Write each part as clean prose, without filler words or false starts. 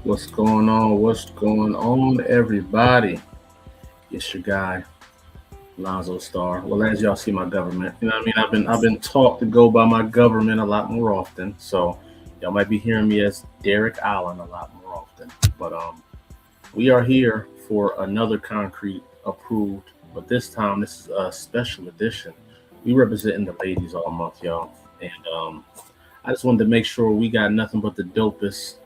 What's going on? What's going on, everybody? It's your guy, Lonzo Star. Well, as y'all see, my government. You know what I mean? I've been taught to go by my government a lot more often. So y'all might be hearing me as Derek Allen a lot more often. But we are here for another concrete approved. But this time, this is a special edition. We representing the ladies all month, y'all, and I just wanted to make sure we got nothing but the dopest,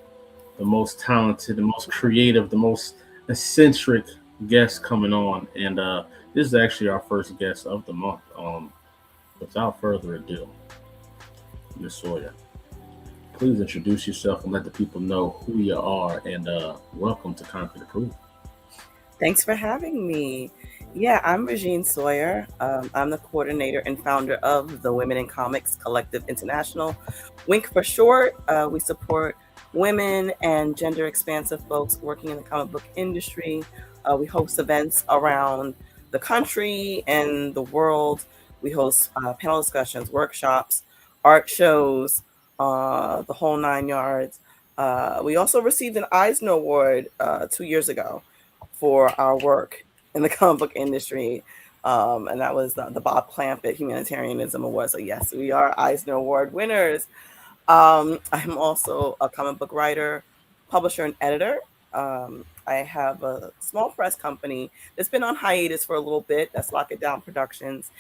the most talented, the most creative, the most eccentric guest coming on. And this is actually our first guest of the month. Without further ado, Miss Sawyer, please introduce yourself and let the people know who you are. And welcome to Konkret Approved. Thanks for having me. Yeah, I'm Regine Sawyer. I'm the coordinator and founder of the Women in Comics Collective International. WINK for short. We support women and gender expansive folks working in the comic book industry. We host events around the country and the world. We host panel discussions, workshops, art shows, the whole nine yards. We also received an Eisner Award 2 years ago for our work in the comic book industry. And that was the Bob Clampett Humanitarianism Award. So yes, we are Eisner Award winners. I'm also a comic book writer, publisher, and editor. I have a small press company that's been on hiatus for a little bit. That's Lockett Down Productions.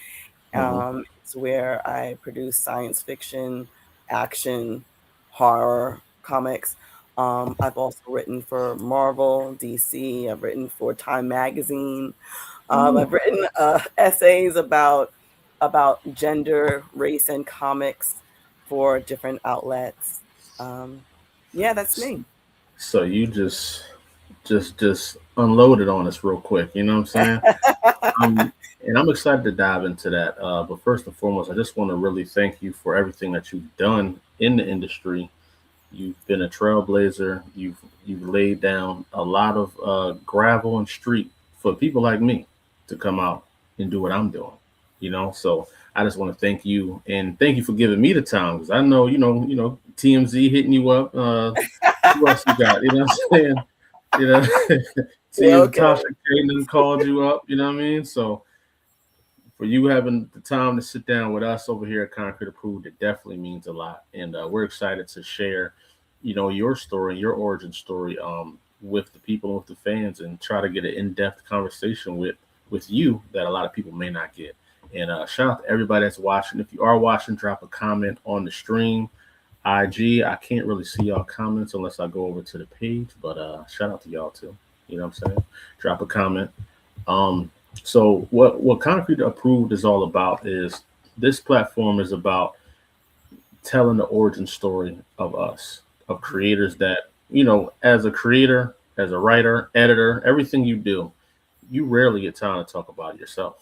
Mm-hmm. It's where I produce science fiction, action, horror comics. I've also written for Marvel, DC. I've written for Time Magazine. I've written essays about gender, race, and comics for different outlets. Yeah, that's me. So you just unloaded on us real quick. You know what I'm saying? Um, and I'm excited to dive into that. But first and foremost, I just want to really thank you for everything that you've done in the industry. You've been a trailblazer. You've laid down a lot of gravel and street for people like me to come out and do what I'm doing. So I just want to thank you and thank you for giving me the time because I know TMZ hitting you up. Who else you got? You know what I'm saying? You know, see Yeah, if okay. Tasha Kanan called you up. You know what I mean? So for you having the time to sit down with us over here at Concrete Approved, it definitely means a lot. And we're excited to share, your story, your origin story, with the people, with the fans, and try to get an in-depth conversation with you that a lot of people may not get. And shout out to everybody that's watching. If you are watching, drop a comment on the stream. IG, I can't really see y'all comments unless I go over to the page, but shout out to y'all too. You know what I'm saying? Drop a comment. Um, so what Concrete Approved is all about is this platform is about telling the origin story of us, of creators that, as a creator, as a writer, editor, everything you do, you rarely get time to talk about yourself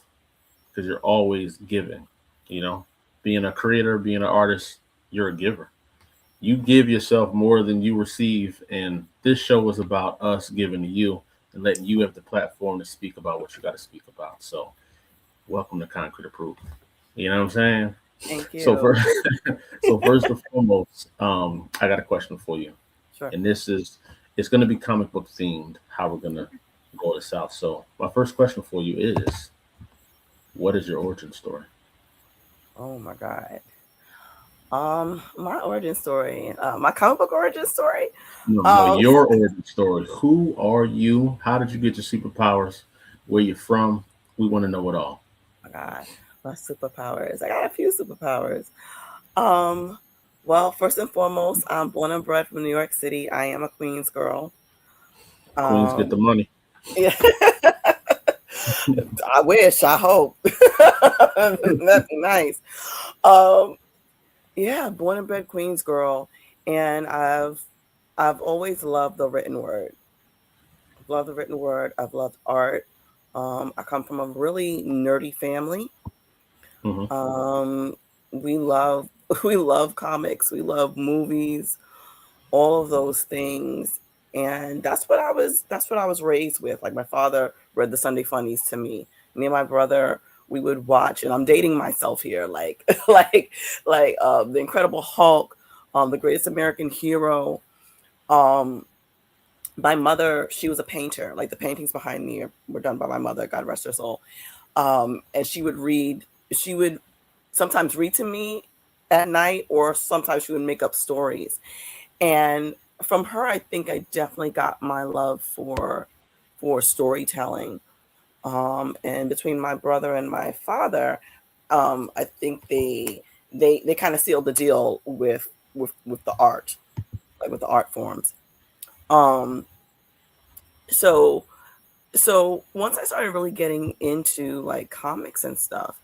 because you're always giving, you know. Being a creator, being an artist, you're a giver. You give yourself more than you receive, and this show was about us giving to you and letting you have the platform to speak about what you got to speak about. So welcome to Concrete Approved. You know what I'm saying? Thank So you. for so first and foremost, I got a question for you, Sure. and this is it's going to be comic book themed. How we're gonna go this out. So my first question for you is, what is your origin story? Oh my God. My origin story, my comic book origin story. No, no, Um, your origin story. Who are you? How did you get your superpowers? Where you from? We want to know it all. my God, my superpowers. I got a few superpowers. Um, well, first and foremost, I'm born and bred from New York City. I am a Queens girl. Queens get the Um, money. yeah, I wish, I hope. That'd be nice. Um, yeah, born and bred Queens girl, and I've always loved the written word. I've loved the written word. I've loved art. I come from a really nerdy family. Hmm. Um, we love we love comics. We love movies. All of those things, and that's what I was raised with. Like my father read the Sunday funnies to me. Me and my brother, we would watch, and I'm dating myself here, like the Incredible Hulk, the Greatest American Hero, um my mother, she was a painter. Like the paintings behind me were done by my mother, God rest her soul. And she would sometimes read to me at night, or sometimes she would make up stories. And from her, I think I definitely got my love for storytelling. And between my brother and my father, I think they kind of sealed the deal with the art, like with the art forms. Um, so so once I started really getting into like comics and stuff,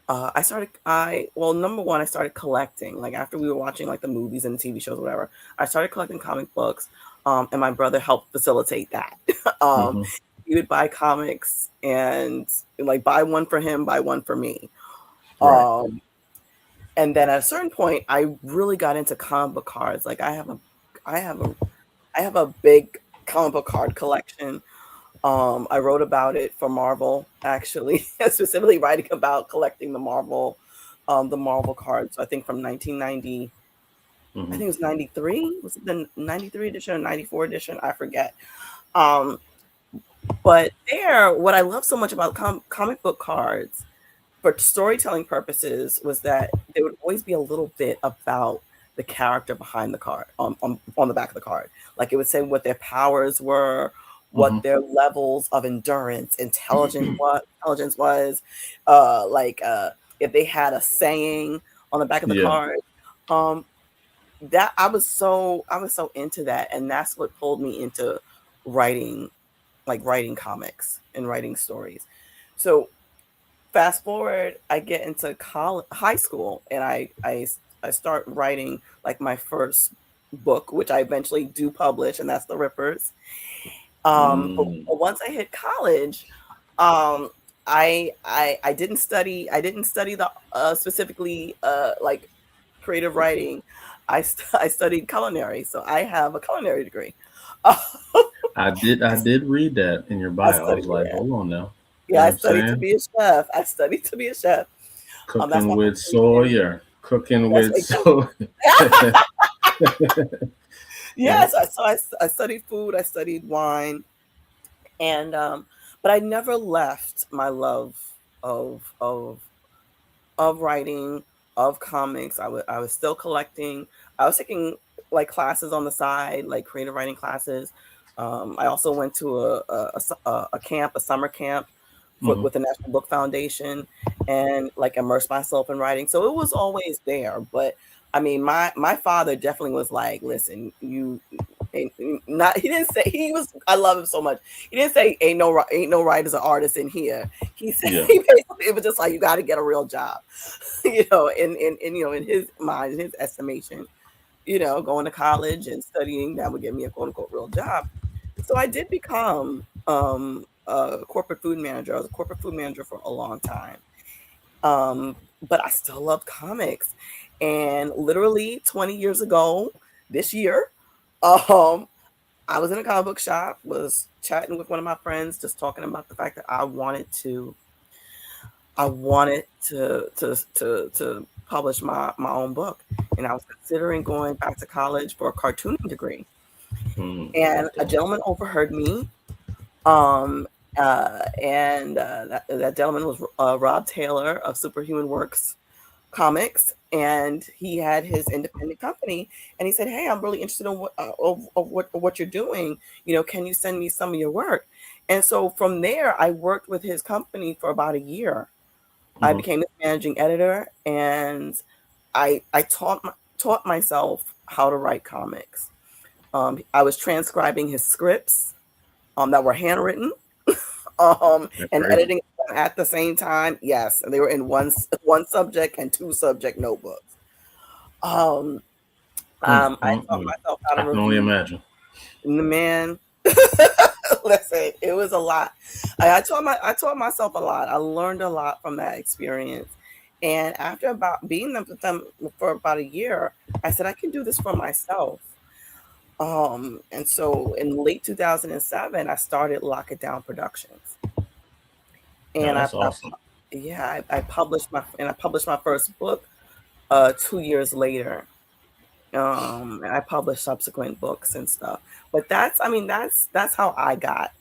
number one, I started collecting. Like after we were watching like the movies and TV shows, whatever, I started collecting comic books. And my brother helped facilitate that. um, Hmm. he would buy comics and like buy one for him, buy one for me. Right. Um, and then at a certain point, I really got into comic book cards. Like I have a, I have a big comic book card collection. I wrote about it for Marvel, actually, specifically writing about collecting the Marvel cards. I think from 1990, I Hmm. think it was 93. Was it the 93 edition or 94 edition? I forget. Um, but there, what I love so much about comic book cards for storytelling purposes was that there would always be a little bit about the character behind the card on the back of the card. Like it would say what their powers were, what Hmm. their levels of endurance, intelligence was, like if they had a saying on the back of the Yeah. card. Um, that I was so into that, and that's what pulled me into writing, like writing comics and writing stories. So fast forward, I get into high school, and I start writing like my first book, which I eventually do publish, and that's The Rippers. Mm. But once I hit college, um, I didn't study. I didn't study the specifically like creative writing. I studied culinary, so I have a culinary degree. I I did read that in your bio. I studied, was like, yeah, hold on now. You yeah. know what I I'm studied to saying? be a chef. I studied to be a chef. That's Cooking my with foundation. Sawyer. Cooking That's with Sawyer. Yeah. yes. I studied food. I studied wine, and but I never left my love of of of writing, of comics. I was still collecting. I was taking like classes on the side, like creative writing classes. I also went to a camp, a summer camp Hmm. with the National Book Foundation, and like immersed myself in writing. So it was always there. But I mean, my father definitely was like, "Listen, you." Not he didn't say he was. I love him so much. He didn't say ain't no writers or artists in here. He said Yeah. he basically, it was just like you got to get a real job, in his mind, in his estimation, going to college and studying that would give me a quote unquote real job. So I did become a corporate food manager. I was a corporate food manager for a long time. But I still love comics. And literally 20 years ago, this year, um, I was in a comic book shop, was chatting with one of my friends, just talking about the fact that I wanted to publish my own book, and I was considering going back to college for a cartooning degree. Mm. And That's a dope. gentleman overheard me, and that gentleman was Rob Taylor of Superhuman Works Comics, and he had his independent company. And he said, "Hey, I'm really interested in what you're doing. Can you send me some of your work?" And so from there, I worked with his company for about a year. I Hmm. became his managing editor, and I taught myself how to write comics. I was transcribing his scripts that were handwritten, That's and crazy. editing them at the same time. Yes, and they were in one subject and two subject notebooks. Um, Mm, I mm, taught mm. myself how to I can only review. imagine. Man, listen, it was a lot. I taught myself a lot. I learned a lot from that experience. And after about being with them for about a year, I said I can do this for myself. And so in late 2007, I started Lockett Down Productions, No, and that's awesome. I published my first book 2 years later. And I published subsequent books and stuff. But that's how I got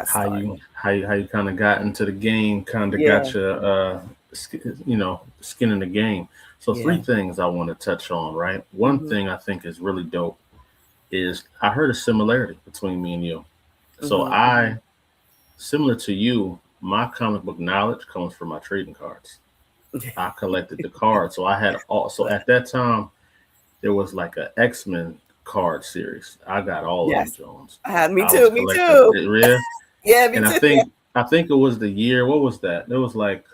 started. How you kind of got into the game, kind of Yeah, got your skin in the game. So three yeah. things I want to touch on, right? One Mhm. thing I think is really dope is I heard a similarity between me and you. So Mhm. I, similar to you, my comic book knowledge comes from my trading cards. I collected the cards, so I had all. So But at that time, there was like a X-Men card series. I got all of them, yes, Jones. I had me I was too. Me collecting too. it, yeah. Yeah, me And too. I think it was the year. What was that? It was like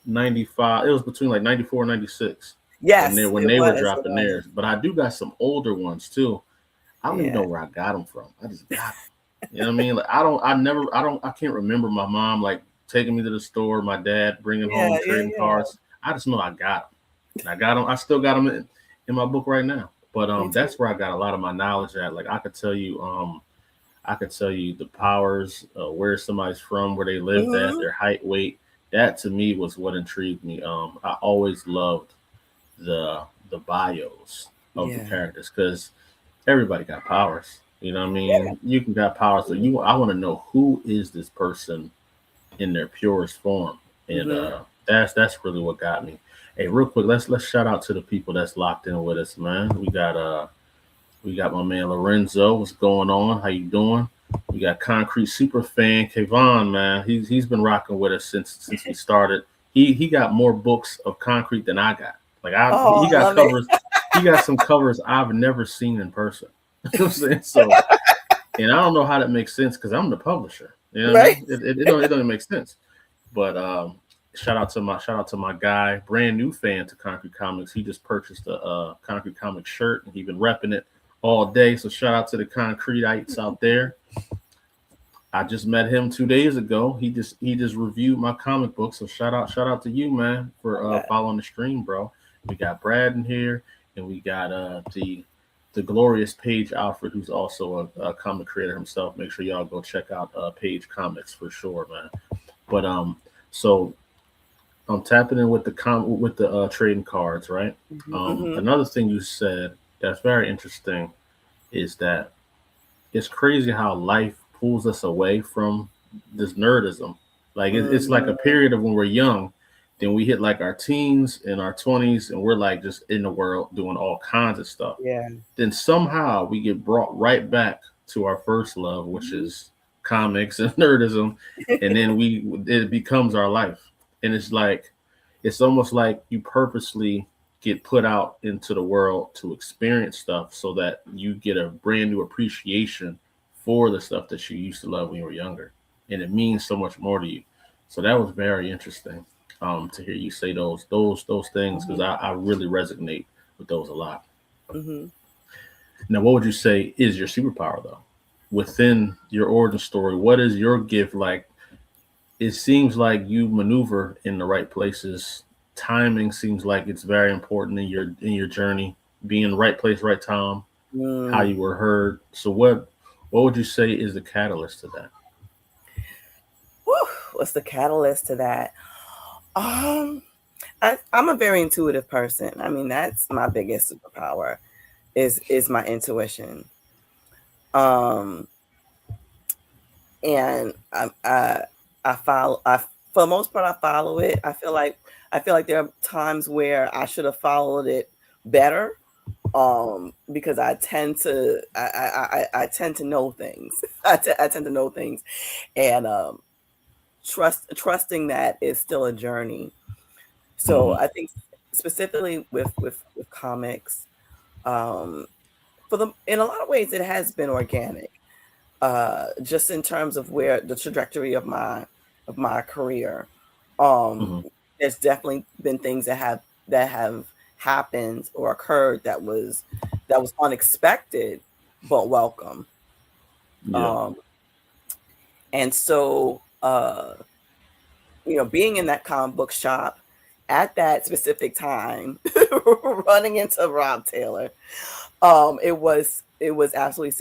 95. It was between like 94 and 96 Yes, when it they were was. It dropping was. theirs. But I do got some older ones too. I don't even know Yeah. where I got them from. I just got them. You know what I mean? Like I can't remember my mom like taking me to the store, my dad bringing Yeah. home Yeah. trading Yeah. cards. I just know I got them. And I got them. I still got them in my book right now. But Me too. that's where I got a lot of my knowledge at. Like I could tell you the powers, where somebody's from, where they lived at, Mhm. their height, weight. That to me was what intrigued me. I always loved the bios of the Yeah. characters because everybody got powers. You know what I Yeah. mean? You can got powers. So you, I want to know who is this person in their purest form, and Mhm. that's really what got me. Hey, real quick, let's shout out to the people that's locked in with us, man. We got my man Lorenzo. What's going on? How you doing? We got Concrete super fan Kayvon, man. He's been rocking with us since we started. He got more books of Concrete than I got. Like Oh, he I got love it. covers. He got some covers I've never seen in person. You know what I'm saying? So, and I don't know how that makes sense because I'm the publisher. You know what I Right. mean? It don't make sense. But shout out to my guy, brand new fan to Concrete Comics. He just purchased a Concrete Comics shirt and he's been repping it all day. So shout out to the Concreteites out there. I just met him 2 days ago. He just reviewed my comic book. So shout out to you, man, for Yeah. following the stream, bro. We got Brad in here, and we got the glorious Paige Alfred, who's also a comic creator himself. Make sure y'all go check out Paige Comics for sure, man. But so I'm tapping in with with the trading cards, right? Mhm. Mhm. Another thing you said that's very interesting is that it's crazy how life pulls us away from this nerdism. Like it's like a Mhm. period of when we're young, then we hit like our teens and our 20s, and we're like just in the world doing all kinds of stuff. Yeah. Then somehow we get brought right back to our first love, which Mhm. is comics and nerdism, and then we it becomes our life. And it's like it's almost like you purposely get put out into the world to experience stuff so that you get a brand new appreciation for the stuff that you used to love when you were younger, and it means so much more to you. So that was very interesting to hear you say those things because Mhm. I really resonate with those a lot. Mhm. Now, what would you say is your superpower though? Within your origin story, what is your gift like? It seems like you maneuver in the right places. Timing seems like it's very important in your journey. Being right place, right time, how Mm. you were heard. So what would you say is the catalyst to that? Whew, what's the catalyst to that? Um, I'm a very intuitive person. I mean, that's my biggest superpower is my intuition. Um, and I follow. I For the most part I follow it. I feel like there are times where I should have followed it better. Because I tend to know things. I tend to know things, and trusting that is still a journey. So Mm-hmm. I think specifically with comics, um, for the in a lot of ways it has been organic. Just in terms of where the trajectory of my career, um, Mm-hmm. there's definitely been things that have happened or occurred that was unexpected but welcome. Yeah. Um, and so being in that comic book shop at that specific time, running into Rob Taylor, it was absolutely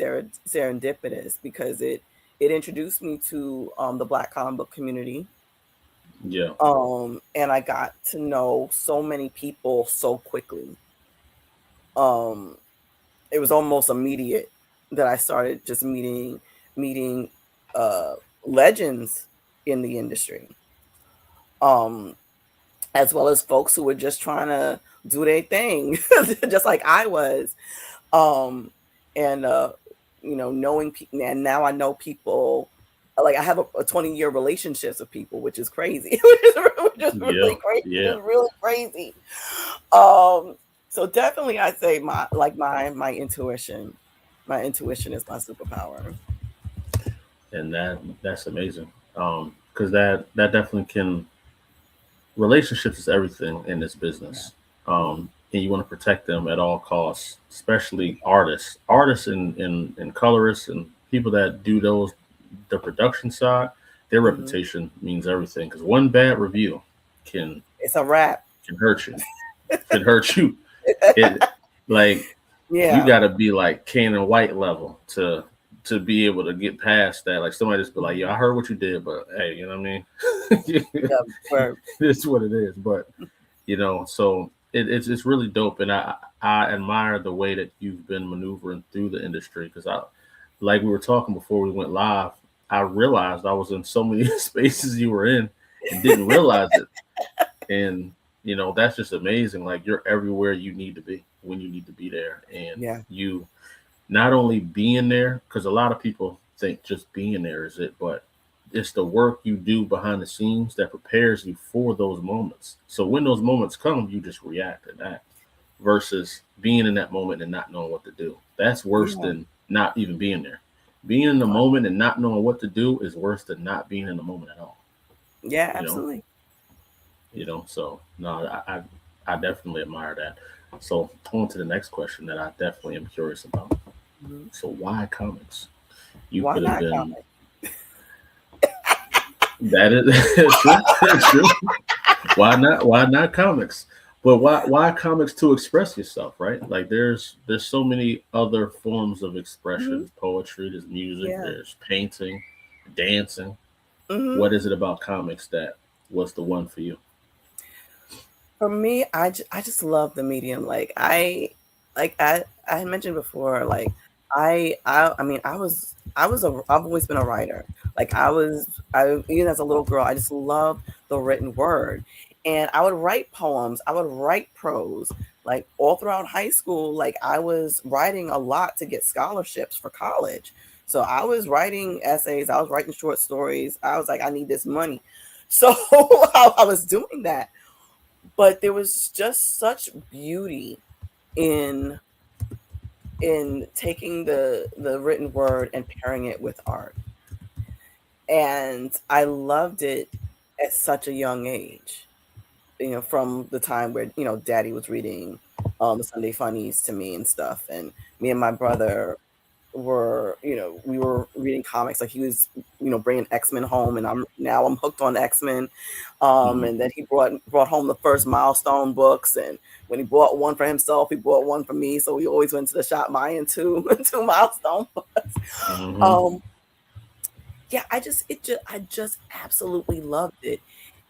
serendipitous because it introduced me to the Black comic book community. Yeah. And I got to know so many people so quickly. um, it was almost immediate that I started just meeting uh, legends in the industry, um, as well as folks who were just trying to do their thing, just like I was. Um, and knowing people, and now I know people. Like I have a 20-year relationships with people, which is crazy, which is Yeah, really crazy, yeah. just really crazy. Um, so definitely, I say my intuition. My intuition is my superpower. And that's amazing. Because that definitely can relationships is everything in this Yeah. business. Mhm. And you want to protect them at all costs, especially artists and colorists and people that do the production side. Their Mhm. reputation means everything because one bad review can It's a wrap. can hurt you. Can hurt you. It like you Yeah. got to be like Cannon White level to be able to get past that. Like somebody just be like, "Yeah, I heard what you did, but hey, you know what I mean? Yeah. Where It's what it is." But so it's really dope, and I admire the way that you've been maneuvering through the industry because like we were talking before we went live, I realized I was in so many spaces you were in and didn't realize it, and that's just amazing. Like you're everywhere you need to be when you need to be there, and yeah. you not only being there because a lot of people think just being there is it, but it's the work you do behind the scenes that prepares you for those moments. So when those moments come, you just react to that versus being in that moment and not knowing what to do. That's worse Yeah. than not even being there. Being in the moment and not knowing what to do is worse than not being in the moment at all. Yeah. You know, Absolutely. So no, I definitely admire that. So on to the next question that I definitely am curious about. Mhm. So why comics? You Why could have not been comic? that is true, true. Why not comics? But why comics to express yourself, right? Like there's so many other forms of Hmm. expression. Poetry, there's music, Yeah. there's painting, dancing. Hmm. What is it about comics that was the one for you? For me, I just love the medium. I had mentioned before, like I mean I've always been a writer. Like I even as a little girl, I just loved the written word. And I would write poems, I would write prose. Like all throughout high school, like I was writing a lot to get scholarships for college. So I was writing essays, I was writing short stories. I was like, I need this money. So I was doing that, but there was just such beauty in taking the written word and pairing it with art, and I loved it at such a young age, from the time where daddy was reading the Sunday funnies to me and stuff, and me and my brother we were reading comics. Like he was bringing X-Men home, and I'm hooked on X-Men. Hmm. And then he brought home the first Milestone books, and when he bought one for himself, he bought one for me, so we always went to the shop buying two two Milestone books. Hmm. um yeah, I just absolutely loved it.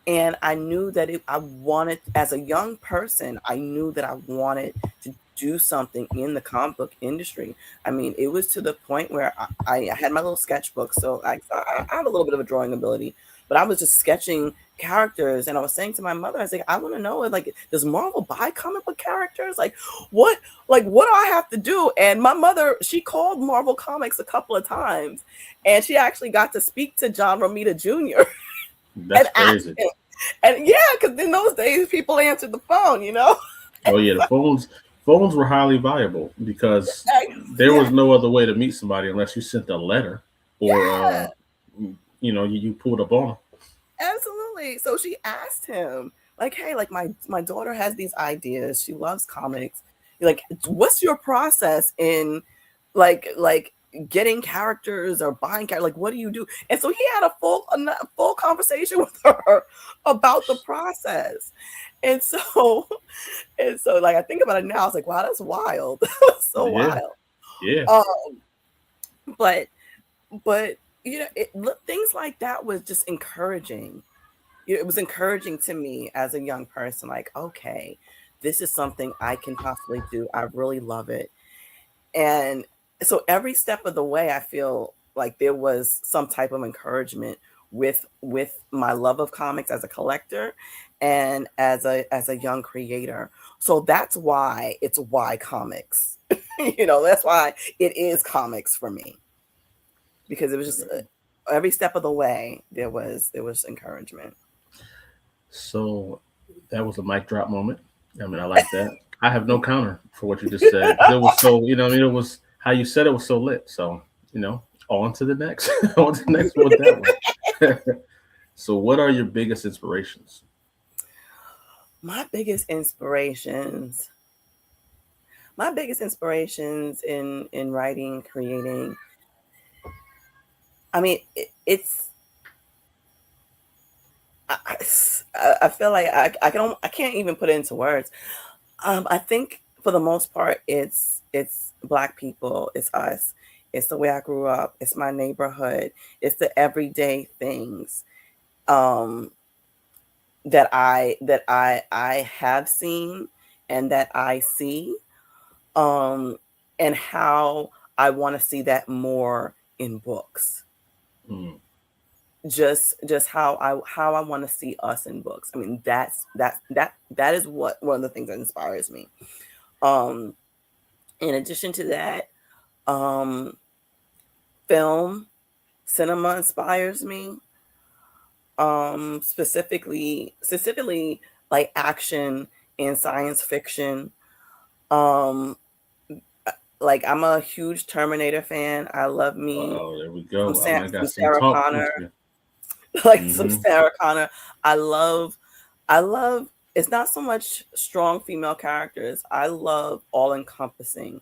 And I knew that I wanted, as a young person, I knew that I wanted to do something in the comic book industry. I mean, it was to the point where I had my little sketchbook. So I have a little bit of a drawing ability, but I was just sketching characters. And I was saying to my mother, I was like, I want to know, like, does Marvel buy comic book characters? What, what do I have to do? And my mother, she called Marvel Comics a couple of times, and she actually got to speak to John Romita Jr. That's and ask crazy. him. And yeah, because in those days, people answered the phone. Oh yeah, the phones were highly valuable because there Yeah, was no other way to meet somebody unless you sent a letter or yeah, you pulled up on 'em. absolutely. So she asked him, like, hey, like my daughter has these ideas. She loves comics. Like, what's your process in like getting characters or buying characters? Like, what do you do? And so he had a full conversation with her about the process. And so like I think about it now, I was like, wow, that's wild. That's so Yeah, wild. yeah. Um, but but things like that was just encouraging. It was encouraging to me as a young person. Like, okay, this is something I can possibly do. I really love it. And so every step of the way, I feel like there was some type of encouragement with my love of comics as a collector and as a young creator. So that's why it's why comics. That's why it is comics for me, because it was just every step of the way there was encouragement. So that was a mic drop moment. I mean, I like that. I have no counter for what you just said. It was so, I mean, it was how you said it was so lit. So, on to the next, on to the next one with that one. So, what are your biggest inspirations? My biggest inspirations, in writing, creating. I mean, it's. I feel like I can't even put it into words. I think for the most part, it's Black people, it's us, it's the way I grew up, it's my neighborhood, it's the everyday things um, that I have seen and that I see, um, and how I want to see that more in books. Mm, Just how I want to see us in books. I mean, that is what one of the things that inspires me. Um, in addition to that, um, film, cinema inspires me. Specifically like action and science fiction. Um, like I'm a huge Terminator fan. I love me oh, there we some go. I might Some got some Sarah talk with Connor, you. like some Hmm. Sarah Connor. I love, I love. It's not so much strong female characters. I love all encompassing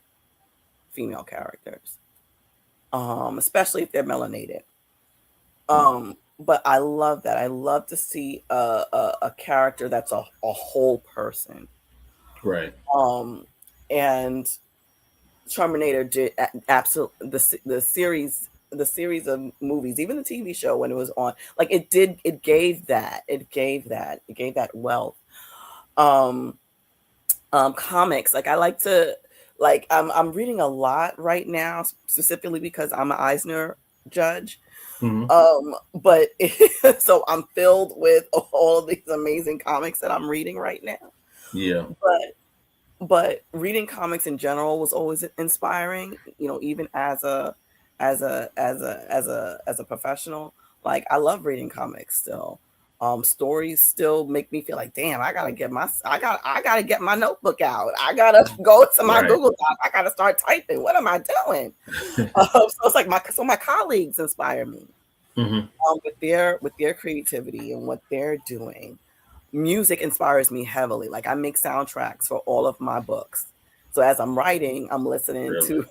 female characters, especially if they're melanated. But I love that. I love to see a character that's a whole person. Right. Um, and Terminator did absolutely the series of movies, even the TV show when it was on, like it gave that wealth. Um, Comics, like I like to, like I'm reading a lot right now, specifically because I'm an Eisner judge. Hmm. But so I'm filled with all of these amazing comics that I'm reading right now. Yeah. But reading comics in general was always inspiring, even as a professional. Like I love reading comics still. Stories still make me feel like, damn, I gotta get my notebook out. I gotta go to my Right. Google Doc. I gotta start typing. What am I doing? So it's like my colleagues inspire me, Hmm. with their creativity and what they're doing. Music inspires me heavily. Like I make soundtracks for all of my books. So as I'm writing, I'm listening Really. to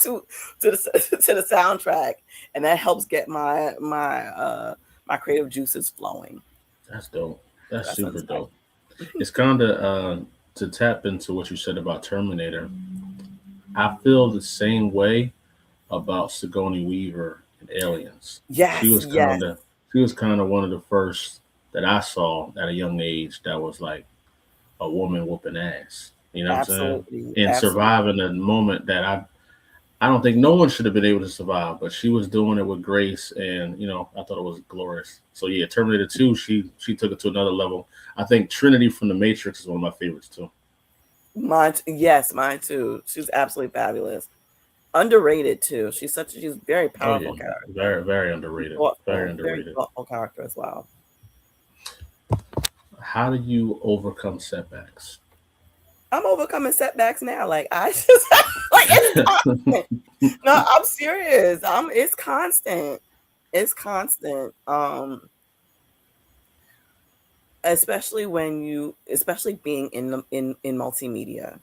to the soundtrack, and that helps get my creative juices flowing. That's dope. That's That's super inspiring. dope. It's kind of to tap into what you said about Terminator. I feel the same way about Sigourney Weaver and Aliens. She Yes, was yes, kind of she was kind of one of the first that I saw at a young age that was like a woman whooping ass. You know what I'm saying? absolutely, And absolutely. surviving a moment that I don't think no one should have been able to survive, but she was doing it with grace, and I thought it was glorious. So yeah, Terminator 2, she took it to another level. I think Trinity from the Matrix is one of my favorites too. Yes, mine too. She's absolutely fabulous. Underrated too. She's a very Oh powerful yeah, character. very very underrated, very Very underrated. thoughtful character as well. How do you overcome setbacks? I'm overcoming setbacks now. Like I just like it's constant. No, I'm serious. It's constant. It's constant. Especially being in multimedia,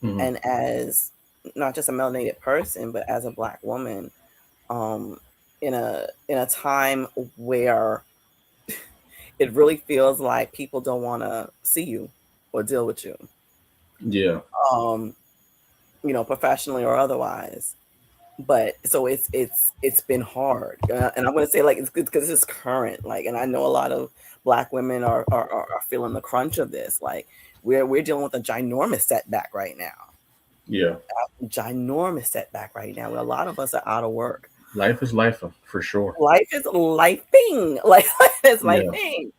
Hmm. and as not just a melanated person, but as a Black woman, um, in a time where it really feels like people don't want to see you or deal with you, Yeah. um, professionally or otherwise. But so it's been hard, and I'm going to say, like, it's good because it's current, like, and I know a lot of Black women are feeling the crunch of this, like we're dealing with a ginormous setback right now. Yeah. Ginormous setback right now. Where a lot of us are out of work. Life is life for sure. Life is lifing. Like it's Yeah. lifing.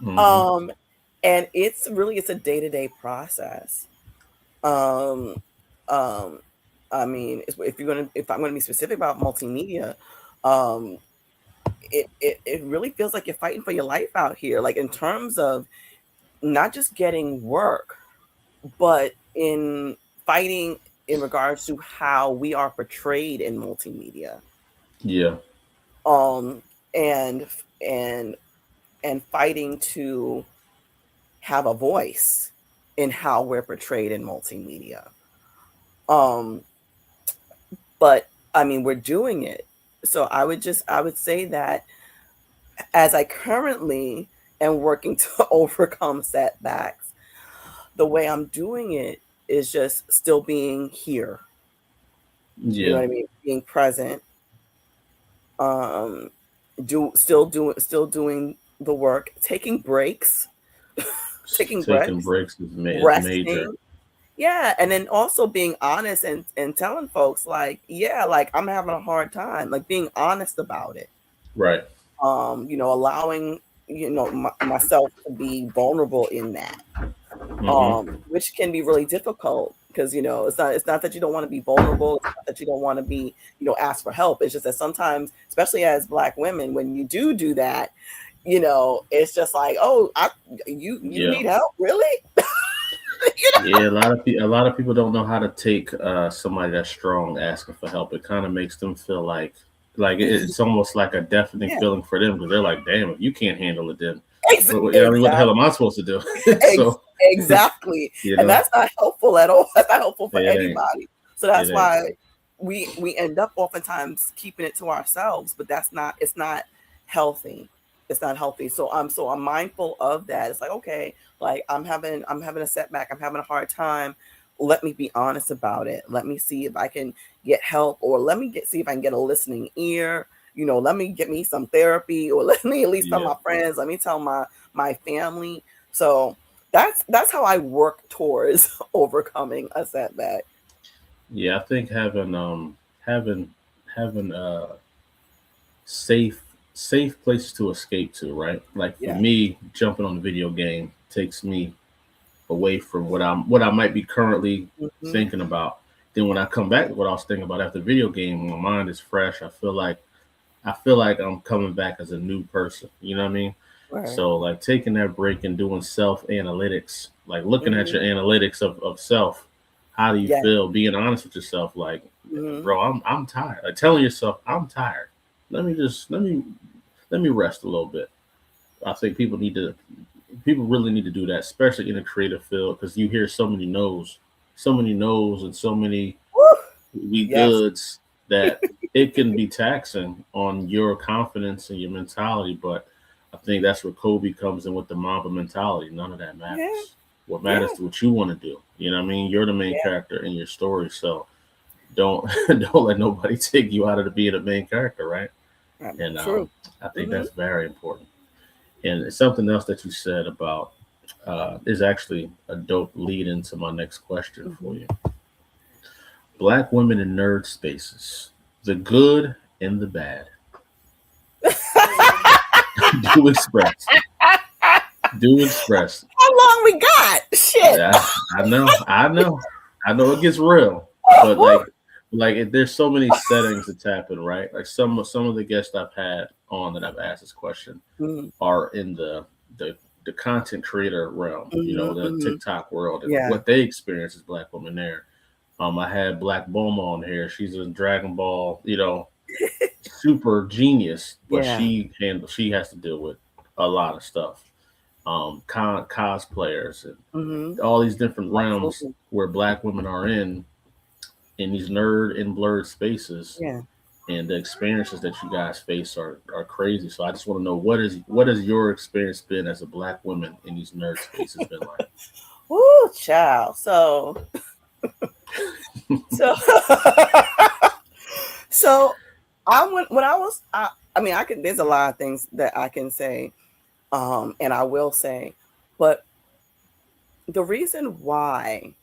Mm-hmm. And it's a day-to-day process. Um, um, I mean, if I'm gonna be specific about multimedia, um, it really feels like you're fighting for your life out here. Like in terms of not just getting work, but in fighting in regards to how we are portrayed in multimedia. Yeah. Um, and and and fighting to have a voice in how we're portrayed in multimedia. Um, but I mean, we're doing it. So I would say that as I currently am working to overcome setbacks, the way I'm doing it is just still being here. You know Yeah. what I mean? Being present, um, still doing the work, taking breaks, taking Taking breaks, breaks is major. resting. Yeah, and then also being honest and telling folks like, yeah, like I'm having a hard time, like being honest about it. Right. Allowing myself to be vulnerable in that, Mm-hmm. which can be really difficult because it's not that you don't want to be vulnerable, it's not that you don't want to be ask for help. It's just that sometimes, especially as Black women, when you do that, it's just like, oh, you Yeah. need help, really? Yeah. A lot of people don't know how to take somebody that's strong asking for help. It kind of makes them feel like it's almost like a deafening Yeah, feeling for them because they're like, damn, if you can't handle it, then I mean, what the hell exactly. am I supposed to do? Ex So exactly, you and know, that's not helpful at all. That's not helpful for it ain't. anybody. So It that's ain't. why we end up oftentimes keeping it to ourselves, but it's not healthy. It's not healthy. So I'm mindful of that. It's like, okay, like I'm having a setback. I'm having a hard time. Let me be honest about it. Let me see if I can get help, or see if I can get a listening ear. Let me get me some therapy, or let me at least tell Yeah. my friends. Let me tell my family. So that's how I work towards overcoming a setback. Yeah. I think having having safe places to escape to, right? Like for Yeah. me, jumping on the video game takes me away from what I might be currently Hmm. thinking about. Then when I come back to what I was thinking about after the video game, my mind is fresh. I feel like I'm coming back as a new person. You know what I mean? Right. So like taking that break and doing self analytics, like looking at Hmm. your analytics of self. How do you Yeah. feel? Being honest with yourself, like, Hmm. bro, I'm tired. Like telling yourself, I'm tired. Let me rest a little bit. I think people really need to do that, especially in a creative field, because you hear so many no's, and so many Woo! we Yes. goods that it can be taxing on your confidence and your mentality. But I think that's where Kobe comes in with the Mamba mentality. None of that Yeah. matters. What matters Yeah. is what you want to do. You know what I mean? You're the main Yeah. character in your story, so don't don't let nobody take you out of the being a main character, right? And True. I think Hmm. that's very important. And something else that you said about is actually a dope lead into my next question for Hmm. you. Black women in nerd spaces, the good and the bad, do express. Do express. How long we got? Shit. Yeah, I know it gets real, but Woo. there's so many settings that's happen, right? Like some of the guests I've had on that I've asked this question Mhm, are in the the content creator realm, mhm, the mhm. TikTok world, and Yeah. what they experience as Black women there. I had Black Boma on here. She's a Dragon Ball, super genius, but Yeah. she has to deal with a lot of stuff. Cosplayers and Mhm. all these different realms Absolutely. where Black women are in these nerd and blurred spaces, Yeah. and the experiences that you guys face are crazy. So I just want to know what has your experience been as a Black woman in these nerd spaces been like? Woo, child. So so I went when I was I mean I can there's a lot of things that I can say and I will say, but the reason why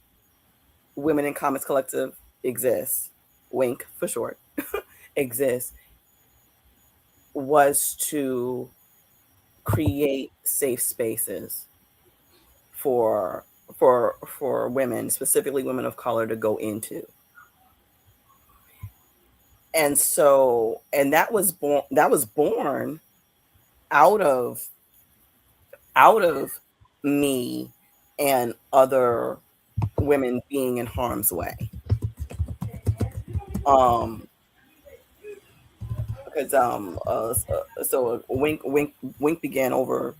Women in Comics Collective exists, Wink for short, exists, was to create safe spaces for for women, specifically women of color, to go into. And so, and that was born out of out of me and other women being in harm's way. Um, because Wink began over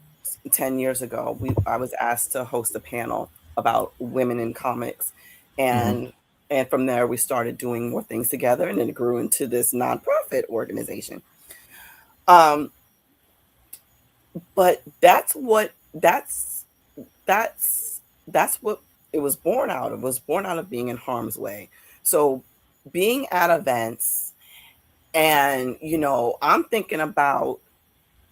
10 years ago. I was asked to host a panel about women in comics, and from there we started doing more things together, and then it grew into this nonprofit organization. Um, but that's what it was born out of. It was born out of being in harm's way. So being at events, and I'm thinking about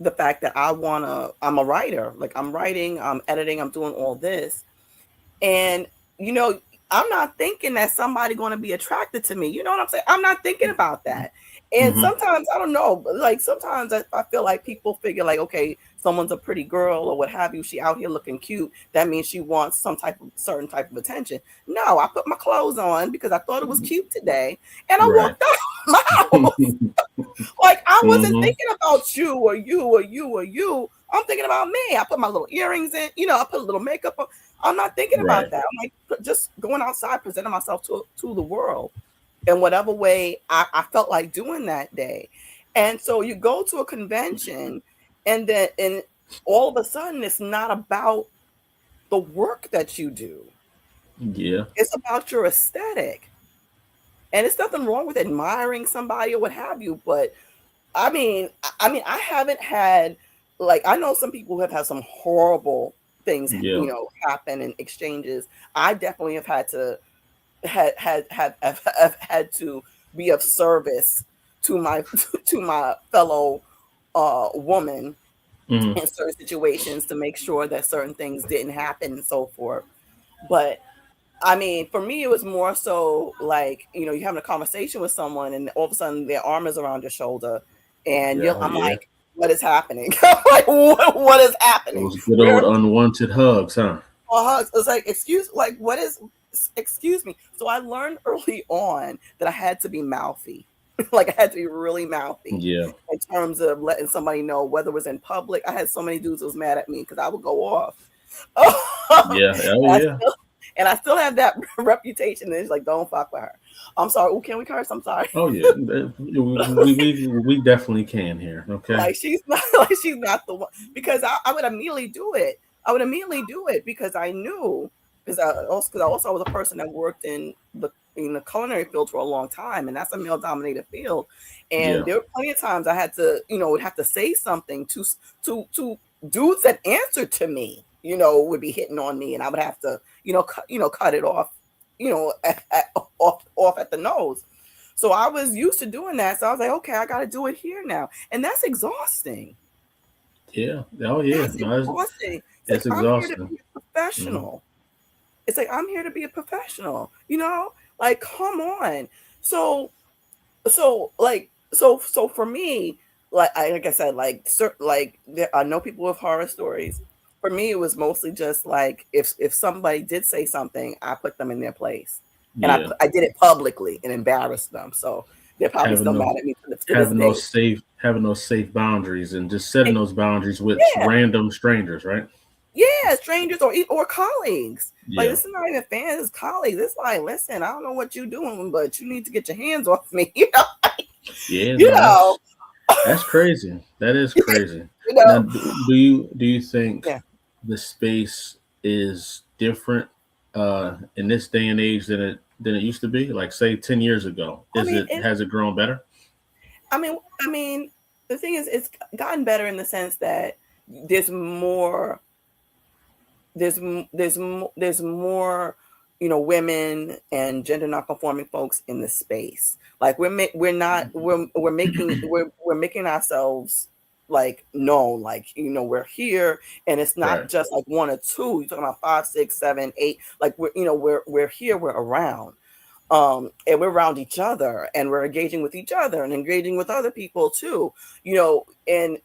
the fact that I'm a writer. Like, I'm writing, I'm editing, I'm doing all this. And I'm not thinking that somebody going to be attracted to me. You know what I'm saying? I'm not thinking about that. And sometimes, I don't know, but like sometimes I feel like people figure like, okay, someone's a pretty girl or what have you. She out here looking cute. That means she wants some certain type of attention. No, I put my clothes on because I thought it was cute today, and I walked out my house. Like, I wasn't thinking about you or you or you or you. I'm thinking about me. I put my little earrings in. I put a little makeup on. I'm not thinking about that. I'm like just going outside, presenting myself to the world in whatever way I felt like doing that day. And so you go to a convention, and all of a sudden it's not about the work that you do. Yeah. It's about your aesthetic. And it's nothing wrong with admiring somebody or what have you, but I mean, I haven't had, like, I know some people have had some horrible things, Yeah. happen in exchanges. I definitely have had to have had to be of service to my to my fellow woman in certain situations to make sure that certain things didn't happen and so forth. But I mean, for me, it was more so like, you're having a conversation with someone, and all of a sudden their arm is around your shoulder, and Yeah. I'm Yeah. like, what is happening? Like, what is happening? Those good Where old unwanted hugs, huh? hugs? It's like, excuse me. So I learned early on that I had to be mouthy. Like, I had to be really mouthy Yeah. in terms of letting somebody know, whether it was in public. I had so many dudes who was mad at me because I would go off. Yeah. Oh, And yeah. I still have that reputation. And it's like, don't fuck with her. I'm sorry. Oh, can we curse? I'm sorry. Oh, yeah. We definitely can here. Okay. Like, she's not the one, because I would immediately do it. I would immediately do it because I knew, because I also was a person that worked in the culinary field for a long time, and that's a male dominated field. And Yeah. there were plenty of times I had to, would have to say something to dudes that answered to me, would be hitting on me, and I would have to, cut it off, off at the nose. So I was used to doing that. So I was like, okay, I got to do it here now. And that's exhausting. Yeah. Oh, yeah. That's No, exhausting. It's like, it's I'm here to exhausting. be a professional. It's like, I'm here to be a professional, like, come on. So for me, like I said, like, I know people with horror stories. For me, it was mostly just like, if somebody did say something, I put them in their place, and Yeah. I did it publicly and embarrassed them. So they're probably Having still those mad at me to this day. having those safe boundaries and just setting those boundaries with Yeah, random strangers, right? yeah, strangers or colleagues. Like, Yeah. this is not even fans, it's colleagues. It's like, listen, I don't know what you're doing, but you need to get your hands off me. Yeah. You No, know, that's crazy. That is crazy. you Now, know. do you think Yeah. the space is different in this day and age than it used to be? Like, say 10 years ago, I mean, has it grown better? I mean, the thing is, it's gotten better in the sense that there's more, there's more, women and gender nonconforming folks in the space. Like, we're making ourselves like known, like, we're here, and it's not Right. just like one or two. You're talking about 5, 6, 7, 8. Like, we're here, we're around, and we're around each other, and we're engaging with each other and engaging with other people too, and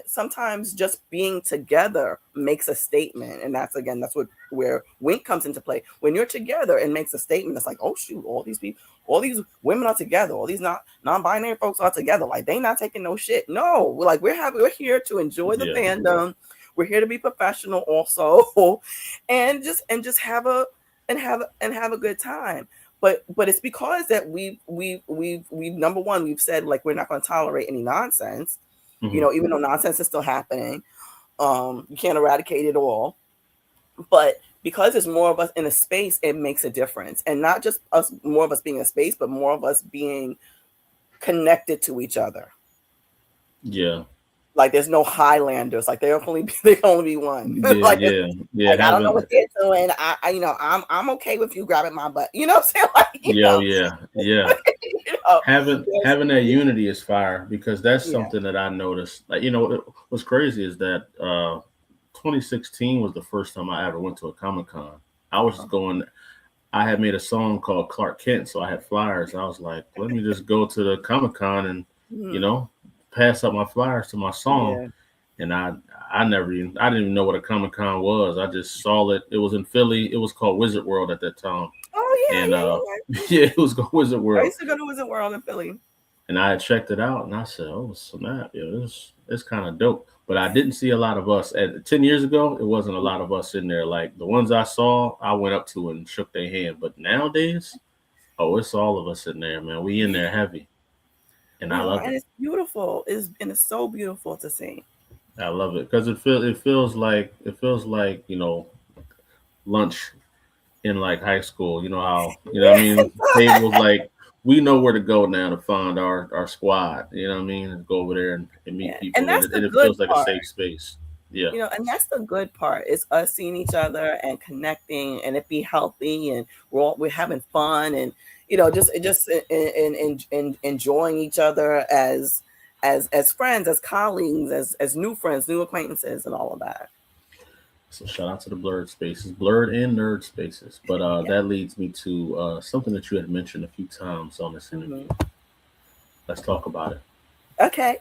sometimes just being together makes a statement. And that's what where Wink comes into play. When you're together, it makes a statement. It's like, oh shoot, all these people, all these women are together, all these non-binary folks are together, like they not taking no shit. No, we're like, we're here to enjoy the Yeah. fandom. We're here to be professional also, and just have a good time. But it's because that we've number one, we've said, like, we're not going to tolerate any nonsense, Hmm. even though nonsense is still happening. You can't eradicate it all, but because there's more of us in a space, it makes a difference. And not just us, more of us being in a space, but more of us being connected to each other. Yeah. Like, there's no Highlanders. Like, they can only be one. Yeah. Like, Yeah. Yeah. I don't know what Having. they're doing. I'm okay with you grabbing my butt. You know what I'm saying? Like, Yo. Yeah. Yeah. you know, Having that unity is fire, because that's yeah. something that I noticed. Like, what's crazy is that 2016 was the first time I ever went to a Comic Con. I was just going. I had made a song called Clark Kent, so I had flyers. I was like, let me just go to the Comic Con and, you Mhm. know, pass up my flyers to my song. Yeah. And I didn't even know what a Comic Con was. I just saw it. It was in Philly. It was called Wizard World at that time. Oh yeah, And yeah, yeah, yeah. yeah, it was called Wizard I World. used to go to Wizard World in Philly. And I had checked it out, and I said, "Oh snap! Yeah, it's kind of dope." But I didn't see a lot of us. At 10 years ago, it wasn't a lot of us in there. Like the ones I saw, I went up to and shook their hand. But nowadays, oh, it's all of us in there, man. We in there heavy, and I love And it. it's beautiful. It's so beautiful to see. I love it because it feels like lunch in like high school. You know how what I mean? Tables like we know where to go now to find our squad. You know what I mean? And go over there and meet Yeah, and people, and that's it, the and it good feels like a part. safe space. Yeah. And that's the good part, is us seeing each other and connecting, and it be healthy, and we're having fun, and just in enjoying each other as friends, as colleagues, as new friends, new acquaintances, and all of that. So shout out to the blurred spaces, blurred and nerd spaces. But Yeah. that leads me to something that you had mentioned a few times on this interview. Hmm. Let's talk about it. Okay.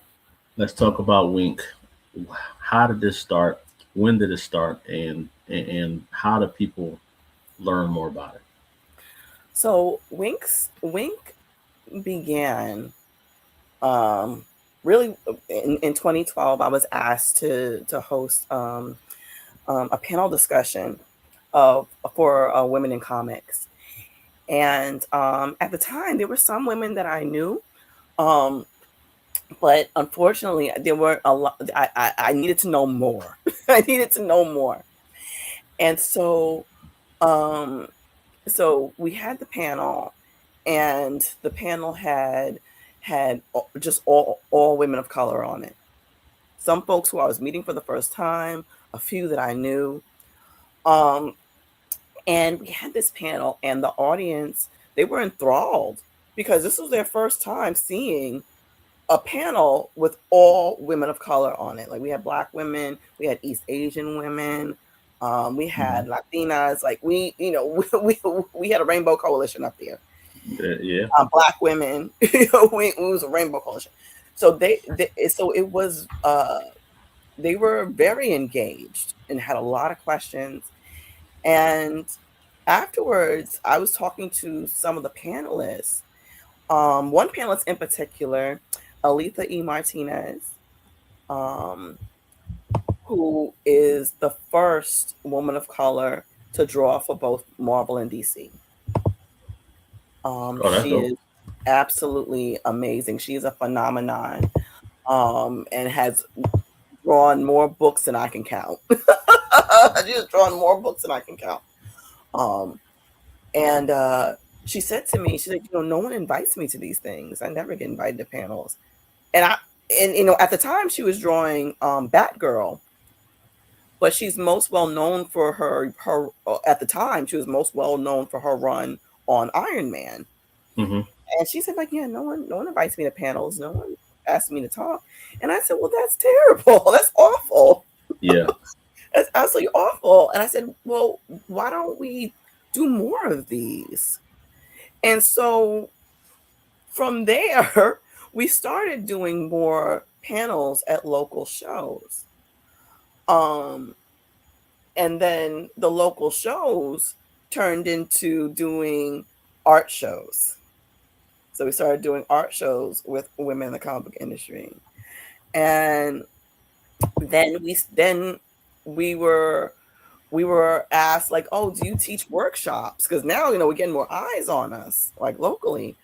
Let's talk about Wink. How did this start? When did it start? And how do people learn more about it? So Wink began, um, really, in 2012. I was asked to host, a panel discussion of for women in comics, and at the time there were some women that I knew, um, but unfortunately there were a lot. I needed to know more. I needed to know more, and um, so we had the panel, and the panel had just all women of color on it. Some folks who I was meeting for the first time, a few that I knew. Um, and we had this panel, and the audience, they were enthralled, because this was their first time seeing a panel with all women of color on it. Like, we had Black women, we had East Asian women, we Mhm. had Latinas. Like, we had a rainbow coalition up there. Yeah. Black women, we was a rainbow coalition. So so it was, they were very engaged and had a lot of questions. And afterwards, I was talking to some of the panelists. One panelist in particular, Aletha E. Martinez, um, who is the first woman of color to draw for both Marvel and DC. Oh, that's She dope. is absolutely amazing. She's a phenomenon, and has drawn more books than I can count. She has drawn more books than I can count. Um, And she said to me, she's like, no one invites me to these things. I never get invited to panels. And at the time she was drawing Batgirl, but she's most well known for her at the time she was most well known for her run on Iron Man. Hmm. And she said, like, yeah, no one invites me to panels. No one asked me to talk. And I said, well, that's terrible. That's awful. Yeah. That's absolutely awful. And I said, well, why don't we do more of these? And so from there, we started doing more panels at local shows. And then the local shows turned into doing art shows. So we started doing art shows with women in the comic book industry. And then we were asked like, oh, do you teach workshops? Because now, we're getting more eyes on us, like locally.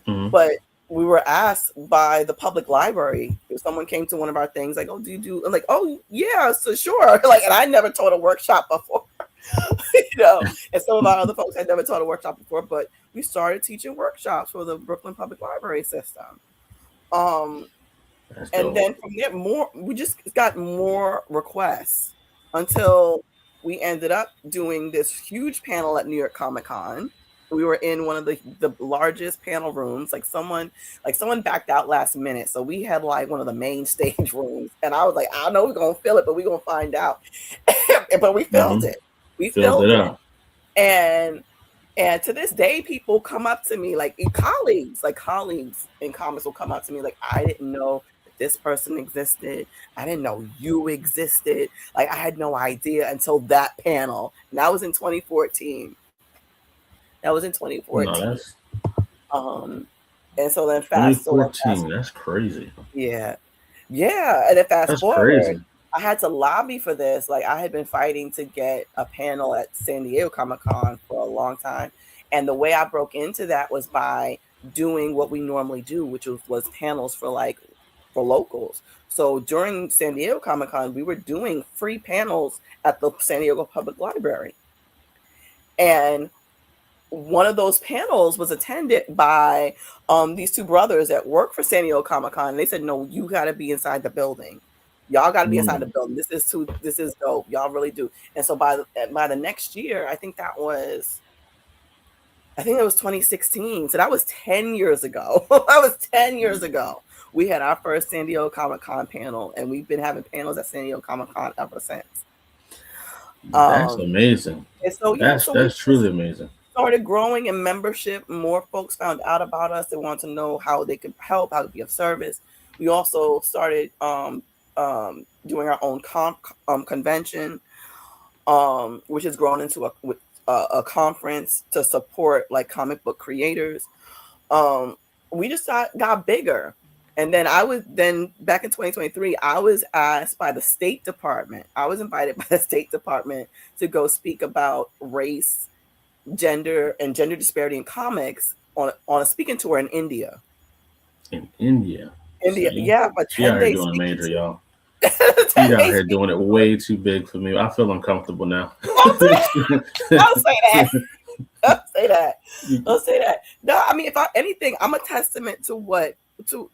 Mm-hmm. But we were asked by the public library, if someone came to one of our things, like, oh, do you do? I'm like, oh yeah, so sure. Like, and I never taught a workshop before, and some of our other folks had never taught a workshop before, but we started teaching workshops for the Brooklyn Public Library system. And then from there, we just got more requests until we ended up doing this huge panel at New York Comic Con. We were in one of the largest panel rooms. Like someone backed out last minute, so we had like one of the main stage rooms. And I was like, I don't know, we're gonna fill it, but we're gonna find out. But we filled it. We filled it up. And to this day, people come up to me, like colleagues in comics will come up to me like, I didn't know this person existed. I didn't know you existed. Like, I had no idea until that panel. And that was in 2014. No, And so then fast 2014, that's crazy. Yeah. And then fast forward, I had to lobby for this. Like, I had been fighting to get a panel at San Diego Comic Con for a long time. And the way I broke into that was by doing what we normally do, which was panels for locals. So during San Diego Comic Con, we were doing free panels at the San Diego Public Library. And one of those panels was attended by these two brothers that work for San Diego Comic Con. And they said, no, you got to be inside the building. Y'all got to be inside the building. This is dope. Y'all really do. And so by the next year, I think it was 2016. So that was 10 years ago. We had our first San Diego Comic Con panel, and we've been having panels at San Diego Comic Con ever since. That's amazing. And so, that's truly amazing. Started growing in membership. More folks found out about us. They wanted to know how they could help, how to be of service. We also started doing our own convention, which has grown into a conference to support like comic book creators. We just got bigger. And then back in 2023, I was asked by the State Department. I was invited by the State Department to go speak about race, gender, and gender disparity in comics on a speaking tour in India. In India. Yeah, but she out here doing major, y'all. She's out here doing it way too big for me. I feel uncomfortable now. Don't say that. Don't say that. No, I mean, if anything, I'm a testament to what to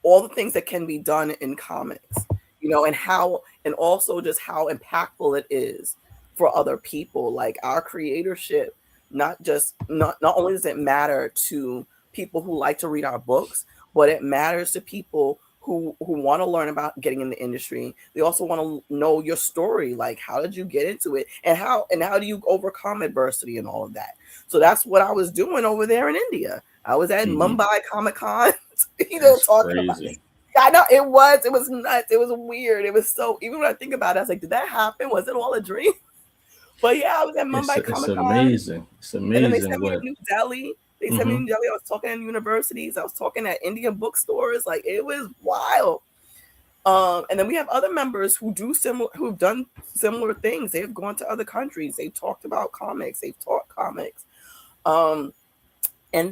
all the things that can be done in comics, and also just how impactful it is for other people. Like, our creatorship, not only does it matter to people who like to read our books, but it matters to people who want to learn about getting in the industry. They also want to know your story, like how did you get into it, and how do you overcome adversity and all of that. So that's what I was doing over there in India. I was at Mumbai Comic Con, talking about it. I know it was nuts. It was weird. It was so, even when I think about it, I was like, did that happen? Was it all a dream? But yeah, I was at Mumbai Comic Con. Amazing. It's amazing. And then they sent me to New Delhi. I was talking at universities. I was talking at Indian bookstores. Like, it was wild. And then we have other members who've done similar things. They've gone to other countries. They've talked about comics. They've taught comics. And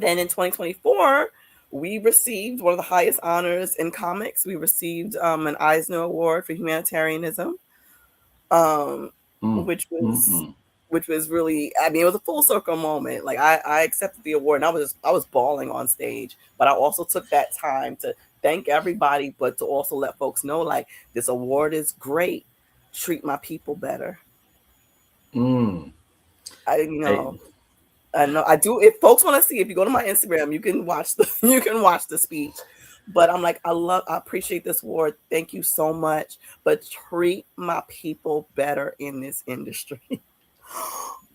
then in 2024, we received one of the highest honors in comics. We received an Eisner Award for humanitarianism, which was really, I mean, it was a full circle moment. Like, I accepted the award, and I was bawling on stage, but I also took that time to thank everybody, but to also let folks know, like, this award is great. Treat my people better. I know I do. If folks want to see, if you go to my Instagram, you can watch the speech. But I'm like, I appreciate this award. Thank you so much. But treat my people better in this industry.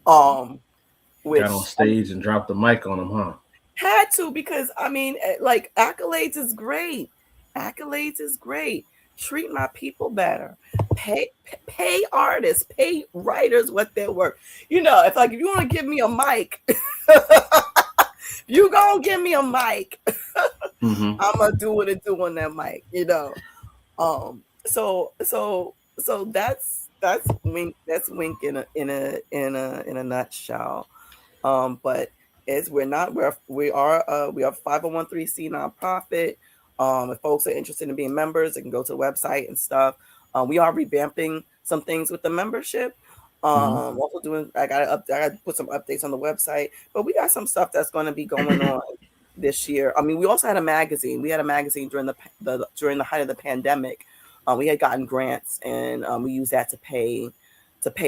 um, Got on which stage and dropped the mic on them, huh? had to, because I mean, like, accolades is great. Accolades is great. Treat my people better. Pay artists, pay writers what they're worth. You know, if you want to give me a mic, you gonna give me a mic. Mm-hmm. I'm gonna do what it do on that mic. You know. So that's Wink in a nutshell. But is we're not we are 501(c) nonprofit. If folks are interested in being members, they can go to the website and stuff. We are revamping some things with the membership. Mm-hmm. Also doing I gotta put some updates on the website, but we got some stuff that's going to be going on this year. I mean, we also had a magazine. We had a magazine during during the height of the pandemic. We had gotten grants, and we used that to pay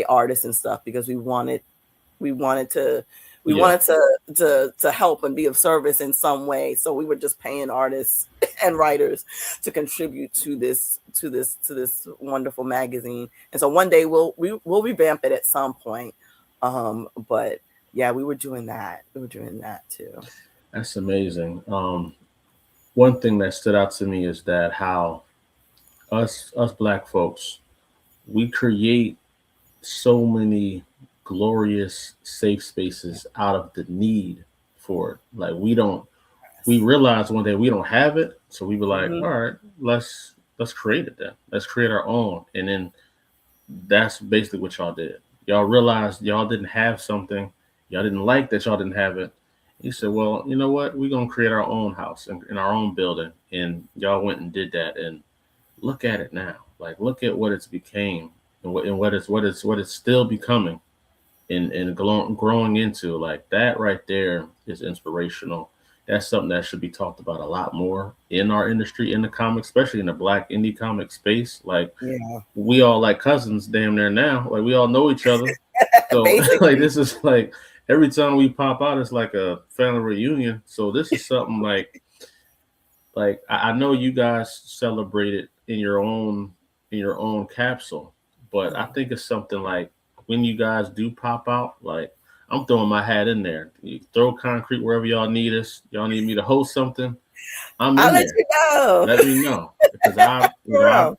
artists and stuff, because we wanted to we Yeah. wanted to help and be of service in some way. So we were just paying artists and writers to contribute to this wonderful magazine. And so one day we'll revamp it at some point. But yeah, we were doing that. We were doing that too. That's amazing. One thing that stood out to me is that how us black folks, we create so many glorious safe spaces out of the need for it. Like we realized one day we don't have it, so we were like, Hmm. all right, let's create it then. Let's create our own. And then that's basically what y'all did. Y'all realized y'all didn't have something, y'all didn't like that y'all didn't have it. You said, well, you know what? We're gonna create our own house in our own building. And y'all went and did that, and look at it now. Like look at what it's became, and what it's still becoming, and growing into. Like that right there is inspirational. That's something that should be talked about a lot more in our industry, in the comics, especially in the black indie comic space. Like Yeah, we all like cousins damn near now. Like we all know each other. So like basically. this is like every time we pop out, it's like a family reunion. So this is something like I know you guys celebrate it in your own capsule, but I think it's something like when you guys do pop out, like I'm throwing my hat in there. You throw concrete wherever y'all need us. Y'all need me to host something. I'm I'll in let there. you know. Let me know because For real.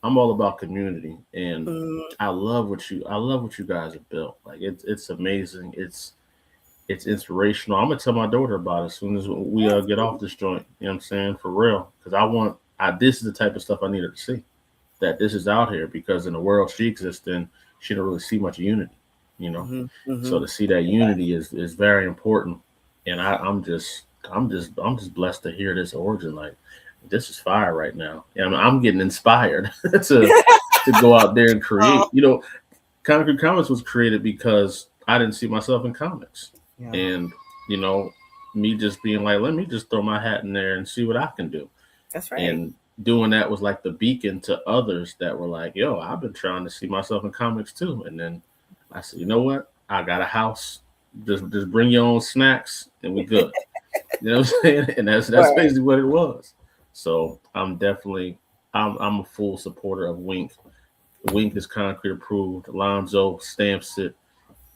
I'm all about community, and Mm, I love what you guys have built. Like it's amazing. It's inspirational. I'm gonna tell my daughter about it as soon as we get off this joint. You know what I'm saying? For real, because this is the type of stuff I need her to see. That this is out here because in the world she exists in, she don't really see much unity. You know, mm-hmm, so mm-hmm. to see that unity is very important. And I'm just blessed to hear this origin. Like this is fire right now. And I'm getting inspired to go out there and Oh, create. You know, Concrete Comics was created because I didn't see myself in comics. yeah, And, you know, me just being like, let me just throw my hat in there and see what I can do. that's right. And doing that was like the beacon to others that were like, yo, I've been trying to see myself in comics too. And then I said, you know what? I got a house. Just bring your own snacks and we good. You know what I'm saying? And that's Right. basically what it was. So I'm a full supporter of Wink. Wink is Concrete Approved. Lonzo stamps it.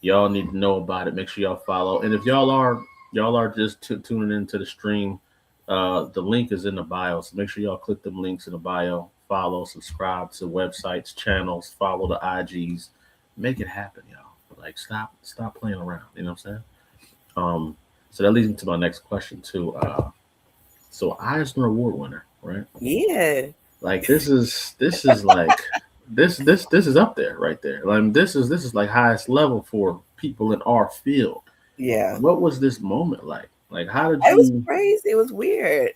Y'all need to know about it. Make sure y'all follow. And if y'all are just tuning into the stream, the link is in the bio. So make sure y'all click them links in the bio. Follow, subscribe to websites, channels, follow the IGs. Make it happen, y'all. Like stop playing around. You know what I'm saying? So that leads me to my next question too. So Eisner Award winner, right? Yeah, Like this is like this is up there right there. Like this is like highest level for people in our field. yeah. What was this moment like? Like how did It was you crazy. It was weird.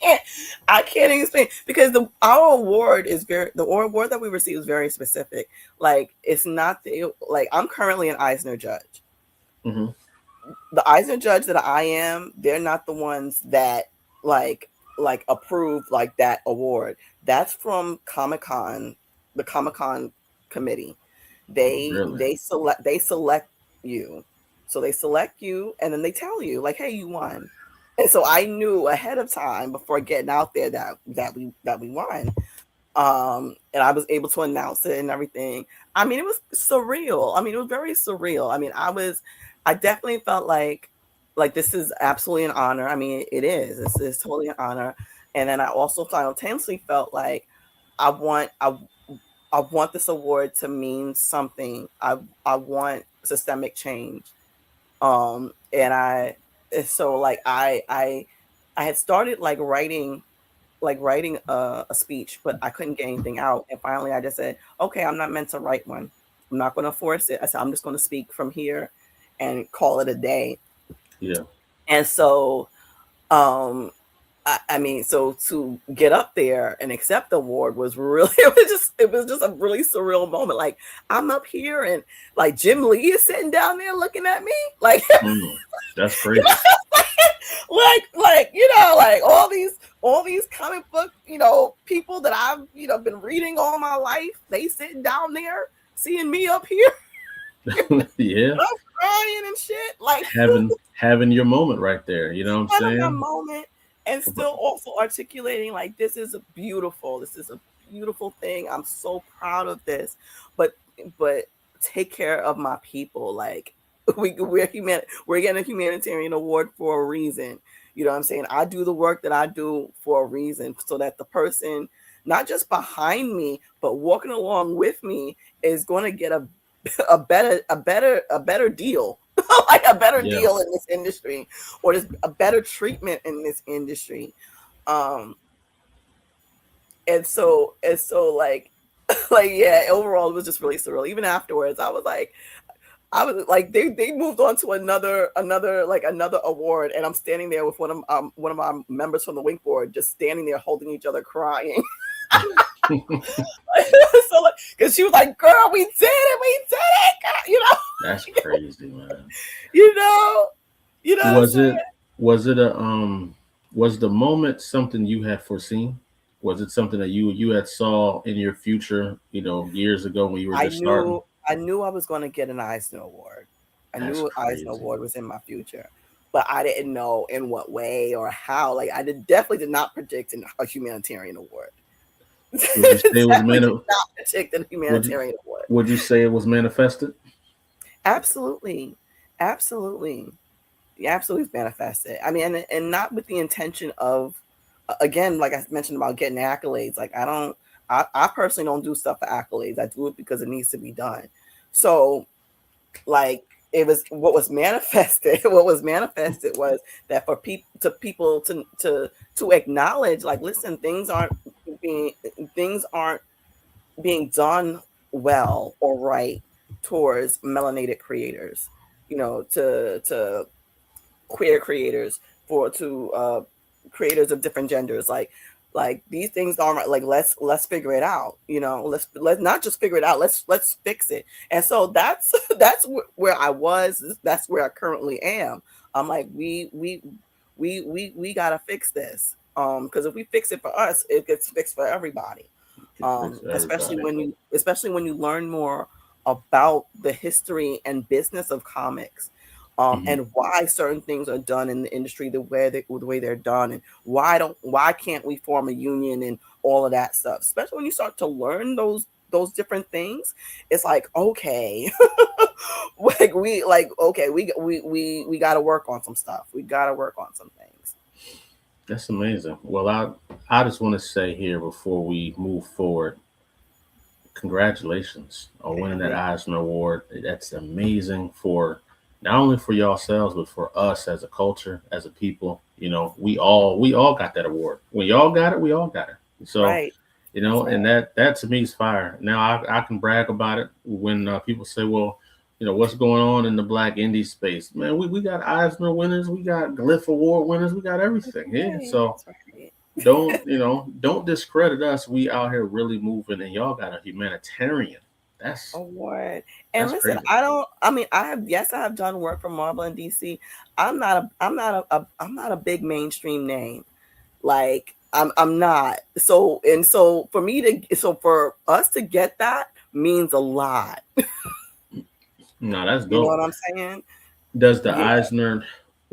Can't, I can't even explain, because our award is the award that we received is very specific. Like it's not like I'm currently an Eisner judge. hmm The Eisner judge that I am, they're not the ones that like approve like that award. That's from Comic Con, the Comic Con committee. really? They select you. So they select you, and then they tell you like, hey, you won. And so I knew ahead of time before getting out there that we won. And I was able to announce it and everything. I mean, it was surreal. I mean, it was very surreal. I mean, I definitely felt like this is absolutely an honor. I mean, it is. It's totally an honor. And then I also simultaneously felt like I want I I want this award to mean something. I want systemic change. And so like I had started writing a speech, but I couldn't get anything out. And finally, I just said, okay, I'm not meant to write one. I'm not going to force it. I said, I'm just going to speak from here and call it a day. Yeah. And so, um, I mean, so to get up there and accept the award was really, it was just a really surreal moment. Like I'm up here and like Jim Lee is sitting down there looking at me, like, That's you crazy. know, like like all these comic book people that I've been reading all my life, they sitting down there seeing me up here. Yeah. I'm crying and shit, like Having your moment right there. You know what I'm having a saying? moment and still also articulating like this is a beautiful thing. I'm so proud of this, but but take care of my people. Like we're getting a humanitarian award for a reason. You know what I'm saying? I do the work that I do for a reason, so that the person not just behind me but walking along with me is going to get a better deal. Like a better Yeah. deal in this industry, or just a better treatment in this industry. um and so like like yeah, overall it was just really surreal. Even afterwards I was like they moved on to another award, and I'm standing there with one of my members from the Wink board, just standing there holding each other crying. So like, because she was like, girl, we did it, girl. That's crazy, man. You know you know what I'm Was saying? it was it a was the moment something you had foreseen? Was it something that you had saw in your future, years ago when you were I just starting? knew I knew I was going to get an Eisner Award. I That's knew Eisner crazy. Award was in my future, but I didn't know in what way or how. Like definitely did not predict a humanitarian award. Would you say it was Definitely did not predict a would you humanitarian award. would you say it was manifested? Absolutely, absolutely, absolutely manifested. I mean, and not with the intention of, again, like I mentioned about getting accolades. Like I don't, I personally don't do stuff for accolades. I do it because it needs to be done. So like it was what was manifested. What was manifested was that for people to acknowledge, like, listen, being things aren't being done well or right towards melanated creators, to queer creators, for to creators of different genders. Like these things aren't right. Like let's figure it out. Let's not just figure it out. Let's fix it. And so that's where I was. That's where I currently am. I'm like, we gotta fix this. Because if we fix it for us, it gets fixed for everybody. It fits Especially everybody. when you learn more about the history and business of comics, Hmm. and why certain things are done in the industry the way they're done, and why can't we form a union and all of that stuff. Especially when you start to learn those different things, it's like, okay, we got to work on some stuff. We got to work on some things. That's amazing. Well, I just want to say here before we move forward, congratulations on winning that Eisner Award. That's amazing for not only for yourselves, but for us as a culture, as a people. We all got that award. When y'all got it, we all got it. So, Right. That's right. and that to me is fire. Now I can brag about it when people say, well, what's going on in the black indie space, man. We got Eisner winners, we got Glyph Award winners, we got everything. Yeah. Right. So That's right. don't discredit us. We out here really moving, and y'all got a humanitarian. That's Award. And that's listen, crazy. I don't. I mean, I have done work for Marvel and DC. I'm not a big mainstream name. Like I'm not. So for us to get that means a lot. No, that's You know dope. what I'm saying? Does the Yeah. Eisner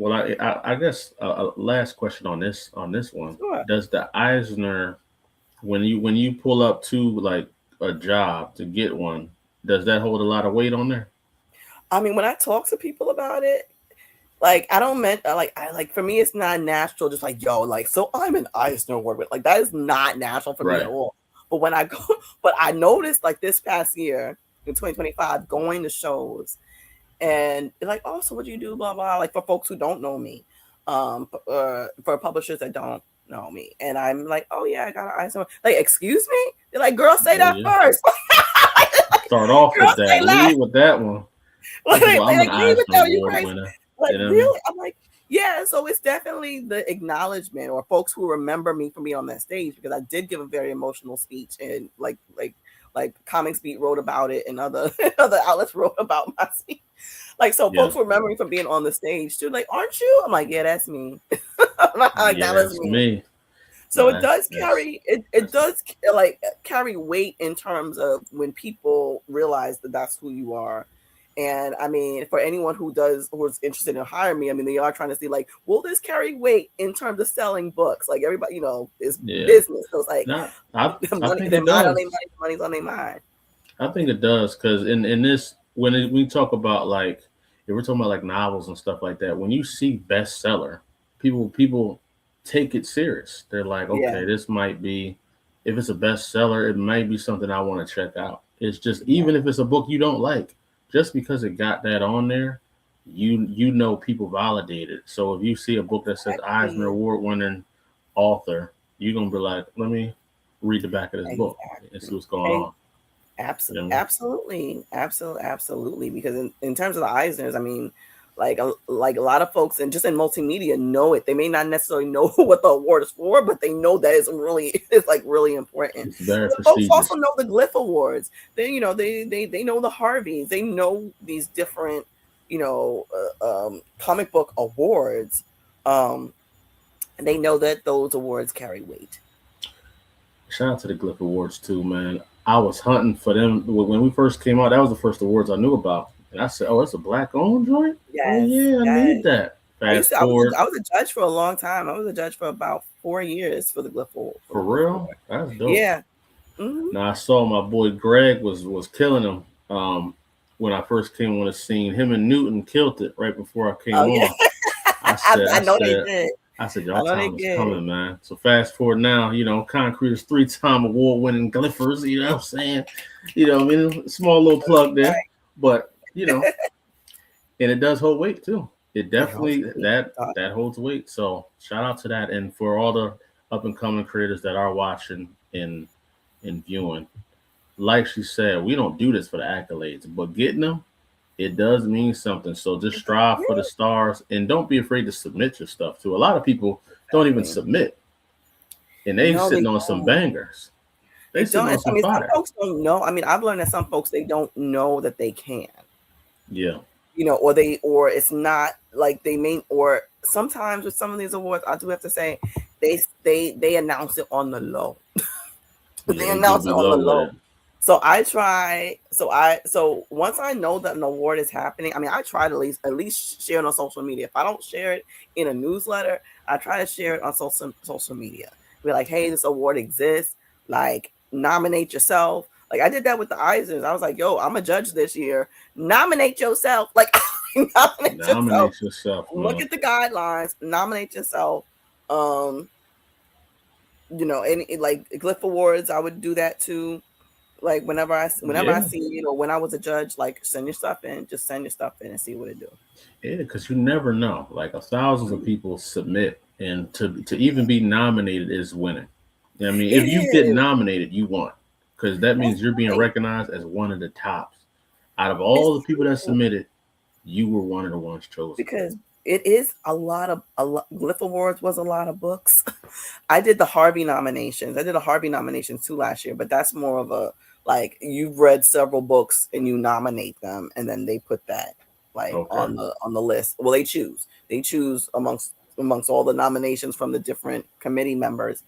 Well, I guess last question on this one. Sure. Does the Eisner, when you pull up to like a job to get one, does that hold a lot of weight on there? I mean, when I talk to people about it, like I don't meant like I like for me it's not natural just like yo like so I'm an Eisner Award with like that is not natural for me at Right. all. But when I go, but I noticed like this past year in 2025 going to shows and they're like, oh, so what do you do? Blah blah. Like for folks who don't know me, for publishers that don't know me, and I'm like, oh yeah, I got an Eisner. Like, excuse me? They're like, girl, say Oh that yeah. first. Start off Girl, with say that. that. Lead with that one. Like, Well, I'm an leave it Eisner there, you Award crazy. winner. Like, You know what I mean? really? I'm like, yeah. So it's definitely the acknowledgement or folks who remember me from being on that stage because I did give a very emotional speech and like Comics Beat wrote about it and other other outlets wrote about my speech. Like, so Yeah. folks remember me from being on the stage too. Like, aren't you? I'm like, yeah, that's me. Like, Yeah, that was that's me. me. So No, it does carry it that's does like carry weight in terms of when people realize that that's who you are. And I mean, for anyone who's interested in hiring me, I mean, they are trying to see like, will this carry weight in terms of selling books? Like everybody, is yeah. business. So it's like Not I money, think their it mind on does. their money, money's on their mind. I think it does because in this we talk about like if we're talking about like novels and stuff like that, when you see bestseller, people take it serious. They're like, Yeah, okay, this might be if it's a bestseller, it might be something I want to check out. It's just yeah, even if it's a book you don't like, just because it got that on there, you know people validate it. So if you see a book that says Eisner exactly, Award winning author, you're gonna be like, let me read the back of this book and see exactly. what's going on. You know what I mean? Absolutely. Because in terms of the Eisners, I mean, like a lot of folks and just in multimedia know it. They may not necessarily know what the award is for, but they know that it's really it's like really important. It's very The folks also prestigious. know the Glyph Awards. They know the Harveys. They know these different comic book awards. Um, and they know that those awards carry weight. Shout out to the Glyph Awards too, man. I was hunting for them when we first came out. That was the first awards I knew about, and I said, "Oh, it's a black owned joint. Oh Yes, yeah, I need yes. that." Fast forward, I was a judge for a long time. I was a judge for about 4 years for the for Glyph real, Award. that's dope. Yeah. Hmm. Now I saw my boy Greg was killing him. When I first came on the scene, him and Newton killed it right before I Oh came yeah. on. I said, I I know they said, did. I said, I y'all know they time is did. coming, man. So fast forward now, Concrete is 3-time award winning Glyphers, you know what I'm saying? What I mean? Small little plug there. But, and it does hold weight too. It It helps definitely me. that holds weight. So shout out to that. And for all the up and coming creators that are watching and viewing, like she said, we don't do this for the accolades, but getting them, it does mean something. So just strive for the stars and don't be afraid to submit your stuff too. A lot of people don't even Exactly. submit and they No, sitting they on some don't. bangers. They They sitting don't. on I some mean, some fire. folks don't know. I mean, I've learned that some folks they don't know that they can. Yeah. Or it's not like they may or sometimes with some of these awards, I do have to say they announce it on the low. Yeah, They they do announce it be on the low with low. it. So I try. So once I know that an award is happening, I mean, I try to at least share it on social media. If I don't share it in a newsletter, I try to share it on social media. Be like, hey, this award exists. Like, nominate yourself. Like I did that with the Eisners. I was like, yo, I'm a judge this year. Nominate yourself. Like, nominate yourself. Nominate yourself, Look man. at the guidelines. Nominate yourself. Um, any like Glyph Awards, I would do that too like whenever I Yeah. see when I was a judge, like send your stuff in, just send your stuff in and see what it do. Yeah, because you never know. Like thousands of people submit, and to even be nominated is winning. I mean, It if you get is. nominated, you won, because that That's means you're being right. recognized as one of the tops. Out of It's all the people that true submitted, you were one of the ones chosen. because it is a lot. Glyph Awards was a lot of books. I did the Harvey nominations. I did a Harvey nominations too last year, but that's more of a like you've read several books and you nominate them, and then they put that like Okay. on the list. Well, they choose amongst all the nominations from the different committee members.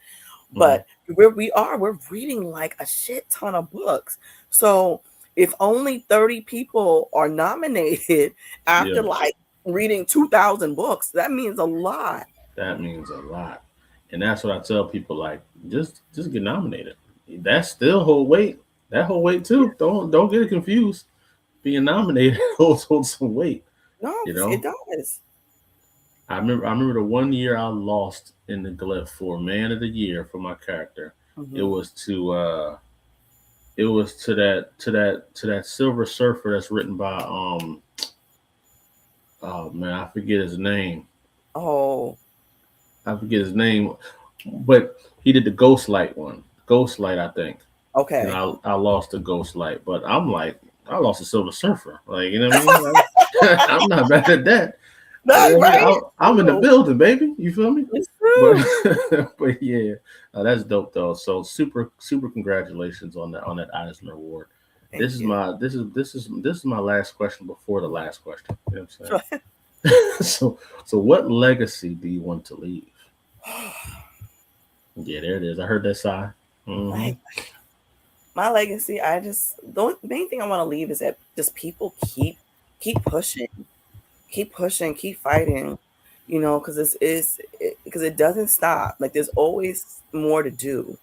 Hmm. But we're reading like a shit ton of books. So if only 30 people are nominated after Yeah. like reading 2,000 books. That means a lot. That means a lot. And that's what I tell people, like, just get nominated. That's still whole weight. That whole weight too. Don't get it confused. Being nominated holds some weight. No, You it know, does. I remember the one year I lost in the glyph for man of the year for my character. It Hmm. was to that Silver Surfer that's written by oh man, I forget his name. Oh, I forget his name, but he did the Ghost Light one. Ghost Light, I think. And okay. I lost the Ghost Light, but I'm like, I lost the Silver Surfer. Like, you know what I mean? Like, I'm not bad at that. You That's know what I mean? right. I'm in the True. building, baby. You feel me? It's But true. but yeah, that's dope though. So super congratulations on that Eisner Award. Thank you. This is my last question before the last question. You know what Sure. I'm saying? So what legacy do you want to leave? Yeah, there it is. I heard that sigh. Hmm. Like my legacy, the main thing I want to leave is that just people keep pushing, keep fighting, because because it doesn't stop. Like there's always more to do.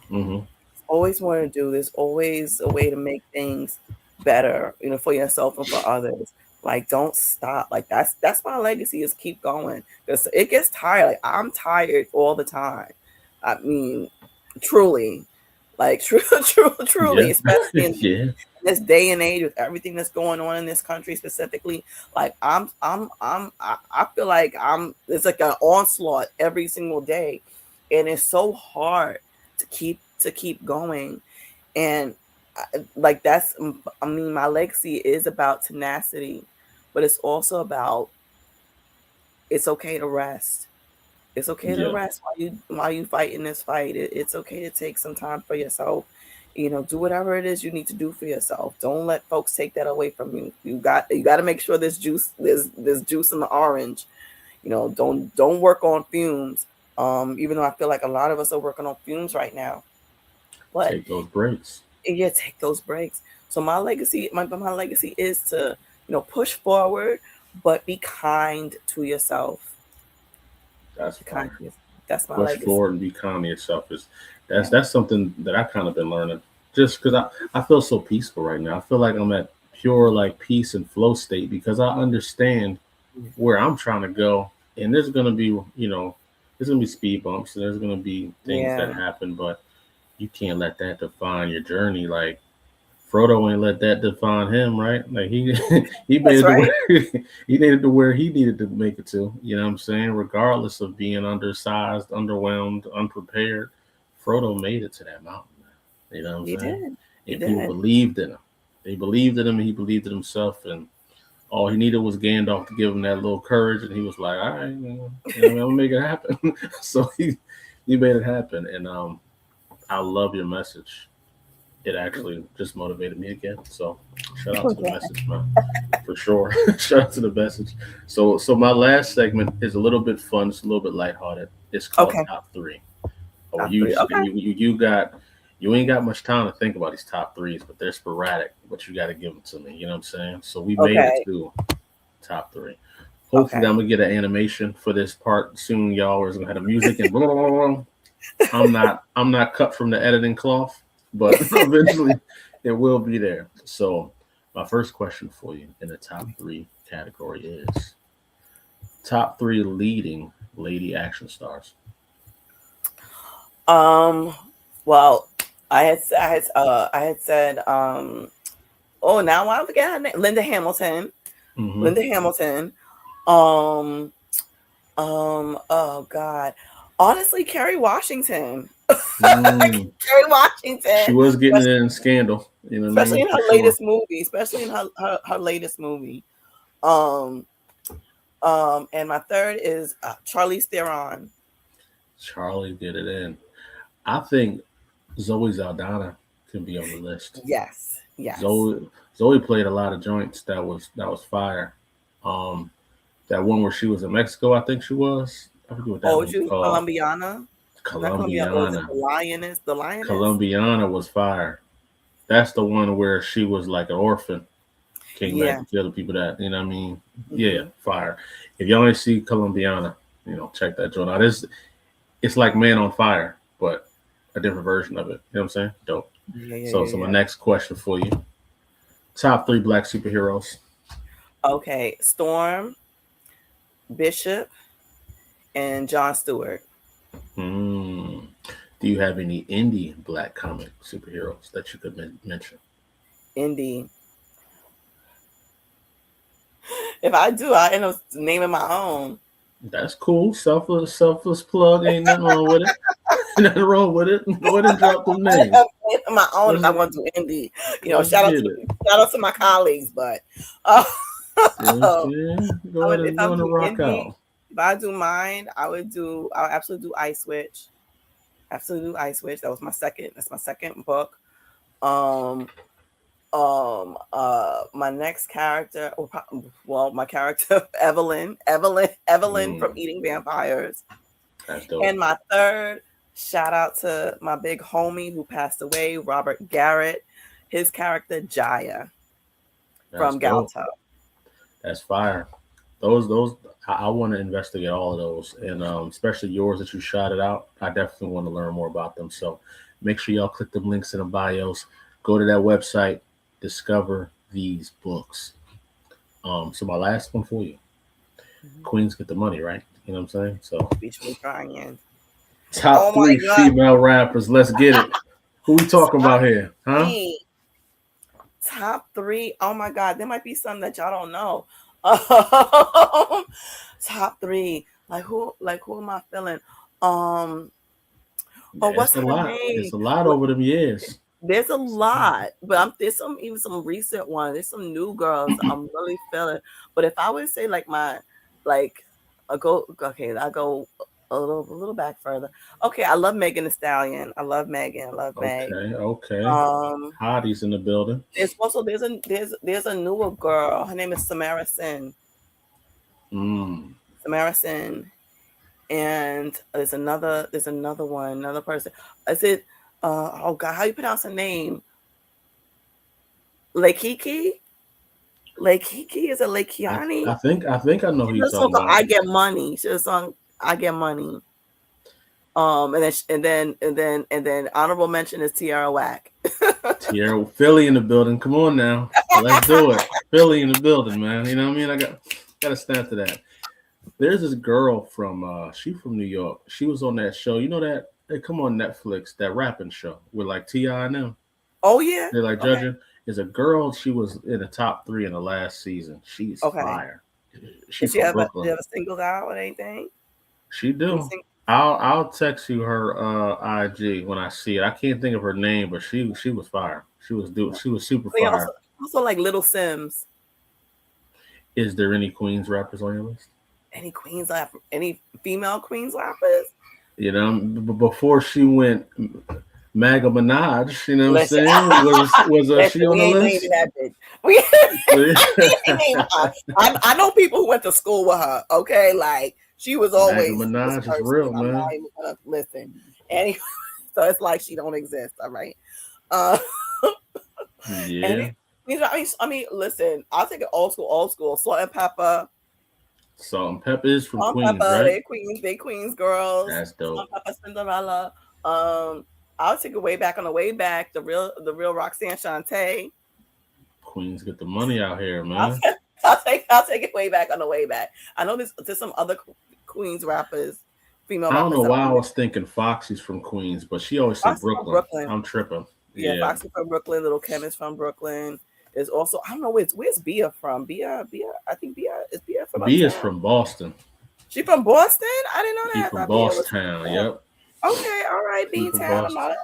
Hmm. Always more to do. There's always a way to make things better, for yourself and for others. Like don't stop. Like that's my legacy is keep going. Because it gets tired. Like I'm tired all the time. I mean, truly. Like truly, Yeah. especially in Yeah. this day and age with everything that's going on in this country specifically. Like I feel like it's like an onslaught every single day, and it's so hard to keep going. And like I mean, my legacy is about tenacity, but it's also about it's okay to rest. It's okay to Yeah. rest while you fight in this fight. It's okay to take some time for yourself. Do whatever it is you need to do for yourself. Don't let folks take that away from you. You got to make sure there's juice in the orange. Don't work on fumes. Even though I feel like a lot of us are working on fumes right now, but Take those breaks. yeah, take those breaks. So my legacy is to push forward, but be kind to yourself. That's Be kind fire. to yourself. That's my Push legacy. forward and be kind to yourself is Yeah. that's something that I kind of been learning. Just because I feel so peaceful right now. I feel like I'm at pure like peace and flow state because I understand where I'm trying to go. And there's gonna be, there's gonna be speed bumps and there's gonna be things that Yeah. happen, but you can't let that define your journey. Like Frodo ain't let that define him, right? Like he he made That's it to right. where he made it to where he needed to make it to. You know what I'm saying? Regardless of being undersized, underwhelmed, unprepared, Frodo made it to that mountain. Man. You know what I'm He saying? did. He And people did. believed in him. They believed in him, and he believed in himself. And all he needed was Gandalf to give him that little courage, and he was like, "All right, I'm gonna make it happen." So he made it happen, and I love your message. It actually just motivated me again. So shout out Oh, to the yeah. message, man, for sure. Shout out to the message. So my last segment is a little bit fun. It's a little bit lighthearted. It's called Okay. Top Three. Oh, Top three. Okay. you ain't got much time to think about these top threes, but they're sporadic. But you got to give them to me. You know what I'm saying? So we made it Okay. to top three. Hopefully, Okay. I'm gonna get an animation for this part soon, y'all. We're gonna have the music and blah, blah, blah, blah. I'm not cut from the editing cloth, but eventually it will be there. So my first question for you in the top three category is top three leading lady action stars. Um. Well, I had said Oh, now I forget her name. Linda Hamilton. Mm-hmm. Linda Hamilton. Um. Oh God. Honestly, Kerry Washington. Mm. Kerry She Washington. was getting it in Scandal. You know what I Especially mean? in For her sure. latest movie. Especially in her latest movie. Um. And my third is Charlize Theron. Charlie did it in. I think Zoe Zaldana can be on the list. Yes. Yes. Zoe played a lot of joints that was fire. Um, that one where she was in Mexico, I think she was. I forget what that Oh, one's she was called. Colombiana. Not Colombiana. Or is it Colombiana. the Lioness? The Lioness? Colombiana was fire. That's the one where she was like an orphan. Came back Yeah. to kill the people that, you know what I mean? Yeah, Mm-hmm. fire. If y'all ain't see Colombiana, check that joint out. It's like Man on Fire, but a different version of it. You know what I'm saying? Dope. Yeah, yeah, So, yeah, so my yeah. next question for you: top 3 black superheroes. Okay, Storm, Bishop, and John Stewart. Hmm. Do you have any indie black comic superheroes that you could mention? Indy. If I do, I end up naming my own. That's cool. Selfless plug. Ain't nothing wrong with it. Nothing wrong with it. Go ahead and drop them I end names. up naming my own if Let's I want to do indie. let's get it. Shout out to my colleagues, but uh, You know what I'm saying? Go ahead if and I'm rock indie, out. if I do mine, I would absolutely do Ice Witch. Absolutely do Ice Witch. That's my second book. Um my next character, my character Evelyn from Mm, Eating Vampires. that's dope. And my third, shout out to my big homie who passed away, Robert Garrett. His character Jaya That's from dope. Galto. That's fire. Those I want to investigate all of those, and especially yours that you shouted out. I definitely want to learn more about them. So make sure y'all click the links in the bios. Go to that website, discover these books. So my last one for you: Mm-hmm. Queens get the money, right? You know what I'm saying? So Beach me crying. top Oh my 3 god. female rappers. Let's get it. Who we talking about here? Huh? Hey, top three. Oh my god, there might be some that y'all don't know. Top three. Who am I feeling? Um It's what's a her lot. name? It's a lot over them years. There's a lot, but there's some recent ones. There's some new girls I'm really feeling. But if I would say like I go a little back further. Okay, I love Megan Thee Stallion. I love Megan. I love Meg. Okay, okay. Um, Hotties in the building. there's a newer girl. Her name is Samara Sin. Mm. Samara Sin, and there's another one, another person. Is it? Oh God, how you pronounce her name? Lakiki? Lakiki? Is it Lakiani? I think I know who She you're does a song talking called about. "I Get Money." She does a song "I Get Money." And then honorable mention is Tiara Whack. Tierra Philly in the building. Come on now. Let's do it. Philly in the building, man. You know what I mean? I got to snap to that. There's this girl from she from New York. She was on that show. You know that they come on Netflix, that rapping show with like T.I. and them. Oh yeah. They're like Okay. judging. Is a girl, she was in the top 3 in the last season. She's Okay. fire. She Did she from ever Brooklyn. singled out or anything? She Any do. sing- I'll text you her IG when I see it. I can't think of her name, but she was fire. She was super I mean, fire. also like Little Sims. Is there any Queens rappers on your list? Any female Queens rappers? You know, before she went Maga Minaj, you know what I'm Listen, saying? Was she listen, on we the ain't list? naming that bitch. We ain't naming her. I know people who went to school with her. Okay, like she was Maga always this Minaj is person. real, I'm not man. even gonna listen. Anyway, so it's like she don't exist. All right. Uh, and Yeah. listen. I'll take it old school. Salt and Pepper. Salt and Pepper is from Salt and Queens, Pepper. right? They Queens girls. That's Salt dope. and Pepper, Cinderella. I'll take it way back on the way back. The real Roxanne Shante. Queens get the money out here, I'll, man. I'll take it way back on the way back. I know there's some other Queens rappers, female I don't know rappers that why I'm I was thinking Foxy's from Queens, but she always said Foxy from Brooklyn. Brooklyn. I'm tripping. Yeah, Yeah. Foxy from Brooklyn. Little Kim is from Brooklyn. There's also I don't know where's Bia from. Bia. I think Bia from B is uptown. from Boston. She from Boston. I didn't know She that. I from thought Bia was Boston. from. Yep. Okay, all right, She B from Town. Boston.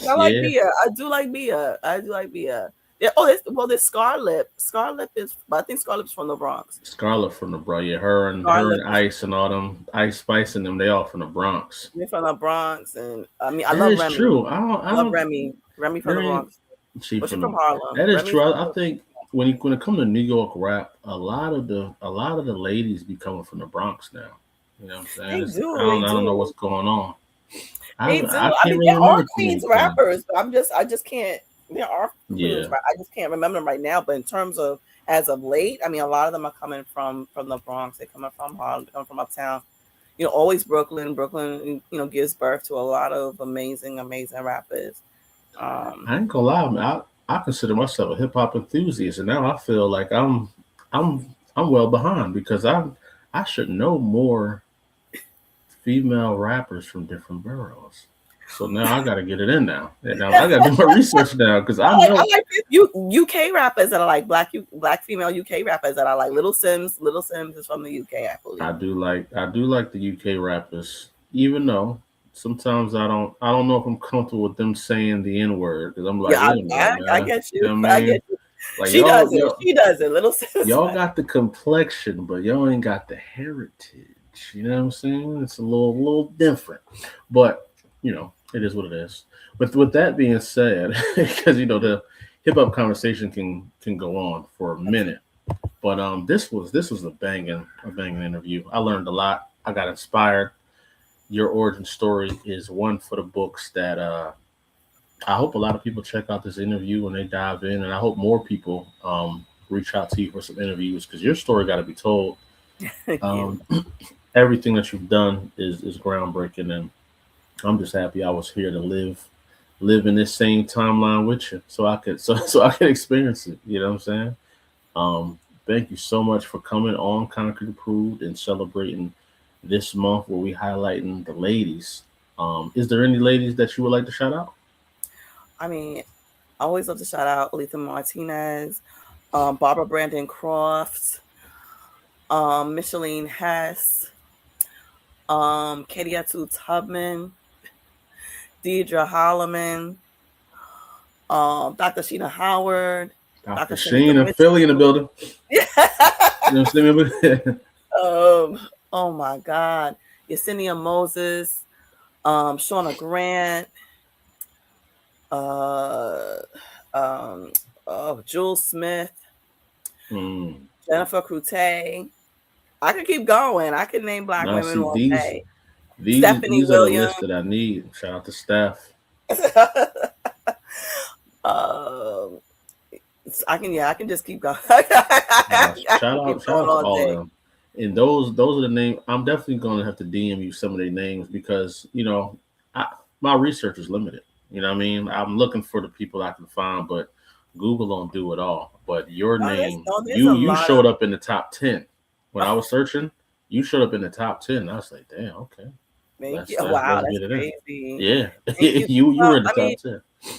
I like Yeah. Bia. I do like Bia. Yeah. Oh, there's Scarlett. Scarlett is, but I think Scarlett's from the Bronx. Scarlett from the Bronx. Yeah, her and Scarlett is Ice and all them, Ice Spice and them, they all from the Bronx. they're from the Bronx, and I mean, I That love is Remy. true. I I love don't. Remy. Remy from There the ain't Bronx. she Well, she's from from the. Harlem. That is Remy's true. from I think when it come to New York rap, a lot of the ladies be coming from the Bronx now. You know what I'm saying? They I do. don't They I don't know do. what's going on. They do. I I can't mean, really there are remember too Queens many queens. rappers, but I just can't There are females, Yeah, right? I just can't remember them right now. But in terms of as of late, I mean, a lot of them are coming from the Bronx. They're coming from Harlem. They're coming from uptown. You know, always Brooklyn. Brooklyn, you know, gives birth to a lot of amazing, amazing rappers. Um, I ain't gonna lie, man. I consider myself a hip hop enthusiast, and now I feel like I'm well behind because I should know more female rappers from different boroughs. So now I got to get it in now. And now I got to do my research now because I I know like UK rappers that are like black female UK rappers that are like Little Sims. Little Sims is from the UK, I believe. I do like the UK rappers, even though sometimes I don't know if I'm comfortable with them saying the N word because I'm like, Yeah, wait a minute, I man. get You you. know what I I mean? get you. Like She does it. She does it. Little Sims. y'all got the complexion, but y'all ain't got the heritage. You know what I'm saying? It's a little different, but you know, it is what it is. But with that being said, because you know the hip hop conversation can go on for a minute, but this was a banging interview. I learned a lot. I got inspired. Your origin story is one for the books that I hope a lot of people check out this interview when they dive in, and I hope more people reach out to you for some interviews because your story got to be told. Thank you. Um, everything that you've done is groundbreaking, and I'm just happy I was here to live in this same timeline with you, so I could so I could experience it. You know what I'm saying? Um, thank you so much for coming on Concrete Approved and celebrating this month where we highlighting the ladies. Is there any ladies that you would like to shout out? I mean, I always love to shout out Letha Martinez, Barbara Brandon Croft, Micheline Hess, Katie Atu Tubman, Deidre Holloman, Dr. Sheena Howard, Dr. Dr. Shanika Sheen and Philly in the building. Mitchell. You know what I'm saying? Oh my God. Yesenia Moses, Shauna Grant, uh, um, Jules Smith, mm. Jennifer Crute. I could keep going. I could name black Now women see all day. Stephanie these are the Williams. lists that I need. Shout out to staff. um, I can just keep going. I can keep Shout going out to all all of day. them. And those are the names. I'm definitely going to have to DM you some of their names because you know my research is limited. You know what I mean? I'm looking for the people I can find, but Google don't do it all. But your name, No, there's a you lot showed of. up in the top 10 when I was searching. You showed up in the top 10. I was like, damn, okay, Thank you. Wow, let's that's get it in. crazy. Yeah, Thank you. you were Well, in the I mean,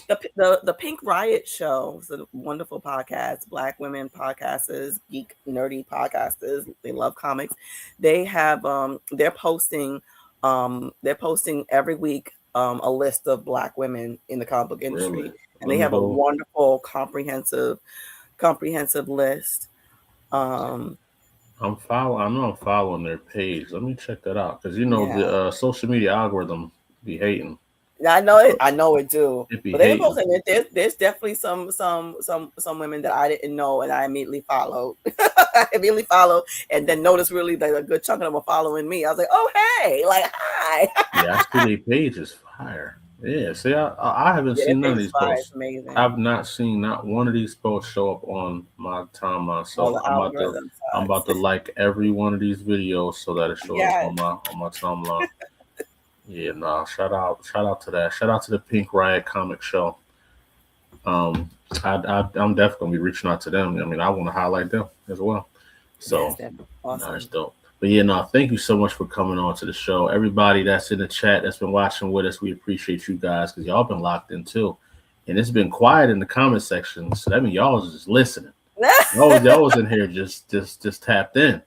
top 10. the Pink Riot Show is a wonderful podcast. Black women podcasters, geek nerdy podcasters. They love comics. They have they're posting every week a list of black women in the comic book Really? industry, and Let they me have a go. wonderful comprehensive list. Um, I know I'm following their page. Let me check that out because you know yeah. the social media algorithm be hating. Yeah, I know it. So I know it do. it be But they're hating. posting it. There's definitely some women that I didn't know, and I immediately followed. I immediately followed, and then noticed really that a good chunk of them were following me. I was like, oh hey, like hi. Yeah, I see their page is fire. Yeah, see, I haven't Yeah, their seen none of page is these fire. It's posts. amazing. I've not seen not one of these posts show up on my timeline. All So the algorithm I'm about sucks. to like every one of these videos so that it shows up Yeah, on my timeline. Yeah, nah, shout out to that. Shout out to the Pink Riot comic show. I'm definitely gonna be reaching out to them. I mean, I want to highlight them as well. yes, So, that's nice, awesome. dope. But yeah, no, thank you so much for coming on to the show. Everybody that's in the chat that's been watching with us, we appreciate you guys because y'all been locked in too. And it's been quiet in the comment section, so that means y'all was just listening. Y'all was in here just tapped in,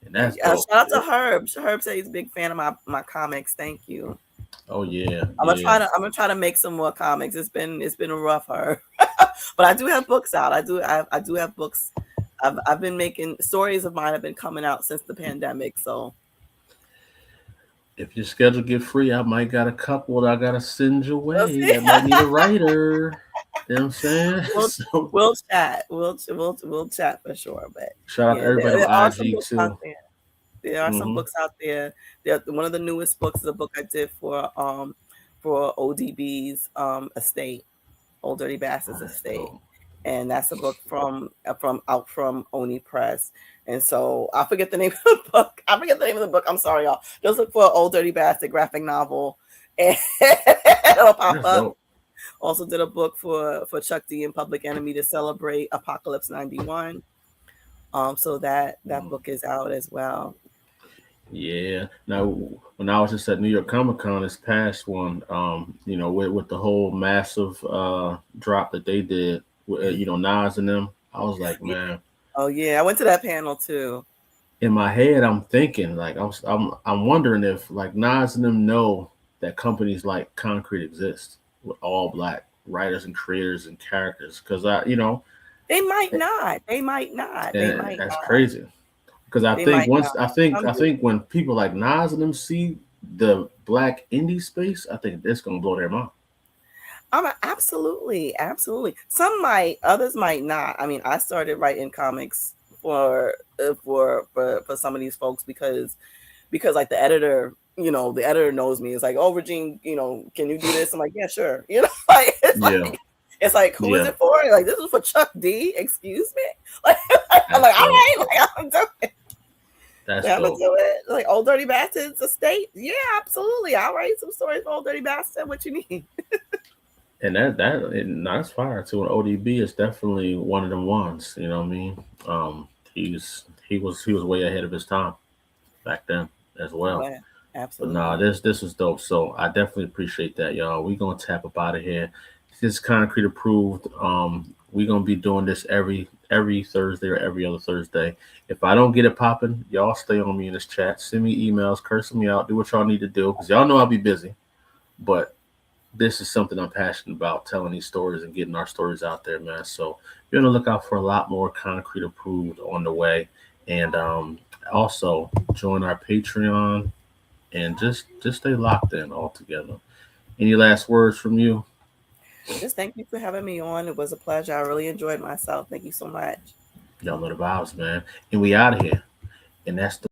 and that's dope. Shout out to Herb. Herb said he's a big fan of my comics. Thank you. Oh yeah, I'm gonna try to make some more comics. It's been a rough Herb. But I do have books out. I do have books. I've been making stories of mine have been coming out since the pandemic. So if your schedule get free, I might got a couple that I gotta send your we'll way see. that might need a writer. You know what I'm saying? we'll So we'll chat. We'll chat for sure. But shout out to yeah, everybody there are on some IG books out too. there. There are some Hmm. books out there. One of the newest books is a book I did for ODB's estate. Old Dirty Oh, Bastards that's Estate. dope. And that's a book from out from Oni Press. And so I forget the name of the book. I forget the name of the book. I'm sorry, y'all. Just look for Old Dirty Bastard graphic novel, and it'll pop That's up. dope. Also did a book for Chuck D and Public Enemy to celebrate Apocalypse 91. So that Mm. book is out as well. Yeah. Now, when I was just at New York Comic Con this past one, with the whole massive drop that they did, with, Nas and them, I was like, Yeah. man, Oh yeah, I went to that panel too. in my head, I'm thinking like I'm wondering if like Nas and them know that companies like Concrete exist with all black writers and creators and characters, because They might not. They might not. They and might that's not. crazy. Because I They think might once not. I Some do. think when people like Nas and them see the black indie space, I think that's gonna blow their mind. Absolutely, absolutely. Some might, others might not. I mean, I started writing comics for some of these folks because like the editor knows me. It's like, oh, Regine, can you do this? I'm like, yeah, sure. Like Yeah, it's like, who is yeah, it for? Like, this is for Chuck D. Excuse me. Like, I'm that's like, all dope. right, like I'm doing it. That's Like, I'm gonna dope. do it. Like Old Dirty Bastards Estate. Yeah, absolutely. I'll write some stories for Old Dirty Bastard. What you need? And that's fire too. And ODB is definitely one of them ones. You know what I mean? He was way ahead of his time back then as Oh, well. yeah, But nah, absolutely. this was dope. So I definitely appreciate that, y'all. We gonna tap up out of here. This is Concrete Approved. We gonna be doing this every Thursday or every other Thursday. If I don't get it popping, y'all stay on me in this chat. Send me emails, cursing me out, do what y'all need to do, because y'all know I'll be busy. But this is something I'm passionate about, telling these stories and getting our stories out there, man. So be on the lookout for a lot more Concrete Approved on the way. And also join our Patreon and just stay locked in all together. Any last words from you? Just thank you for having me on. It was a pleasure. I really enjoyed myself. Thank you so much. Y'all know the vibes, man. And we out of here. And that's the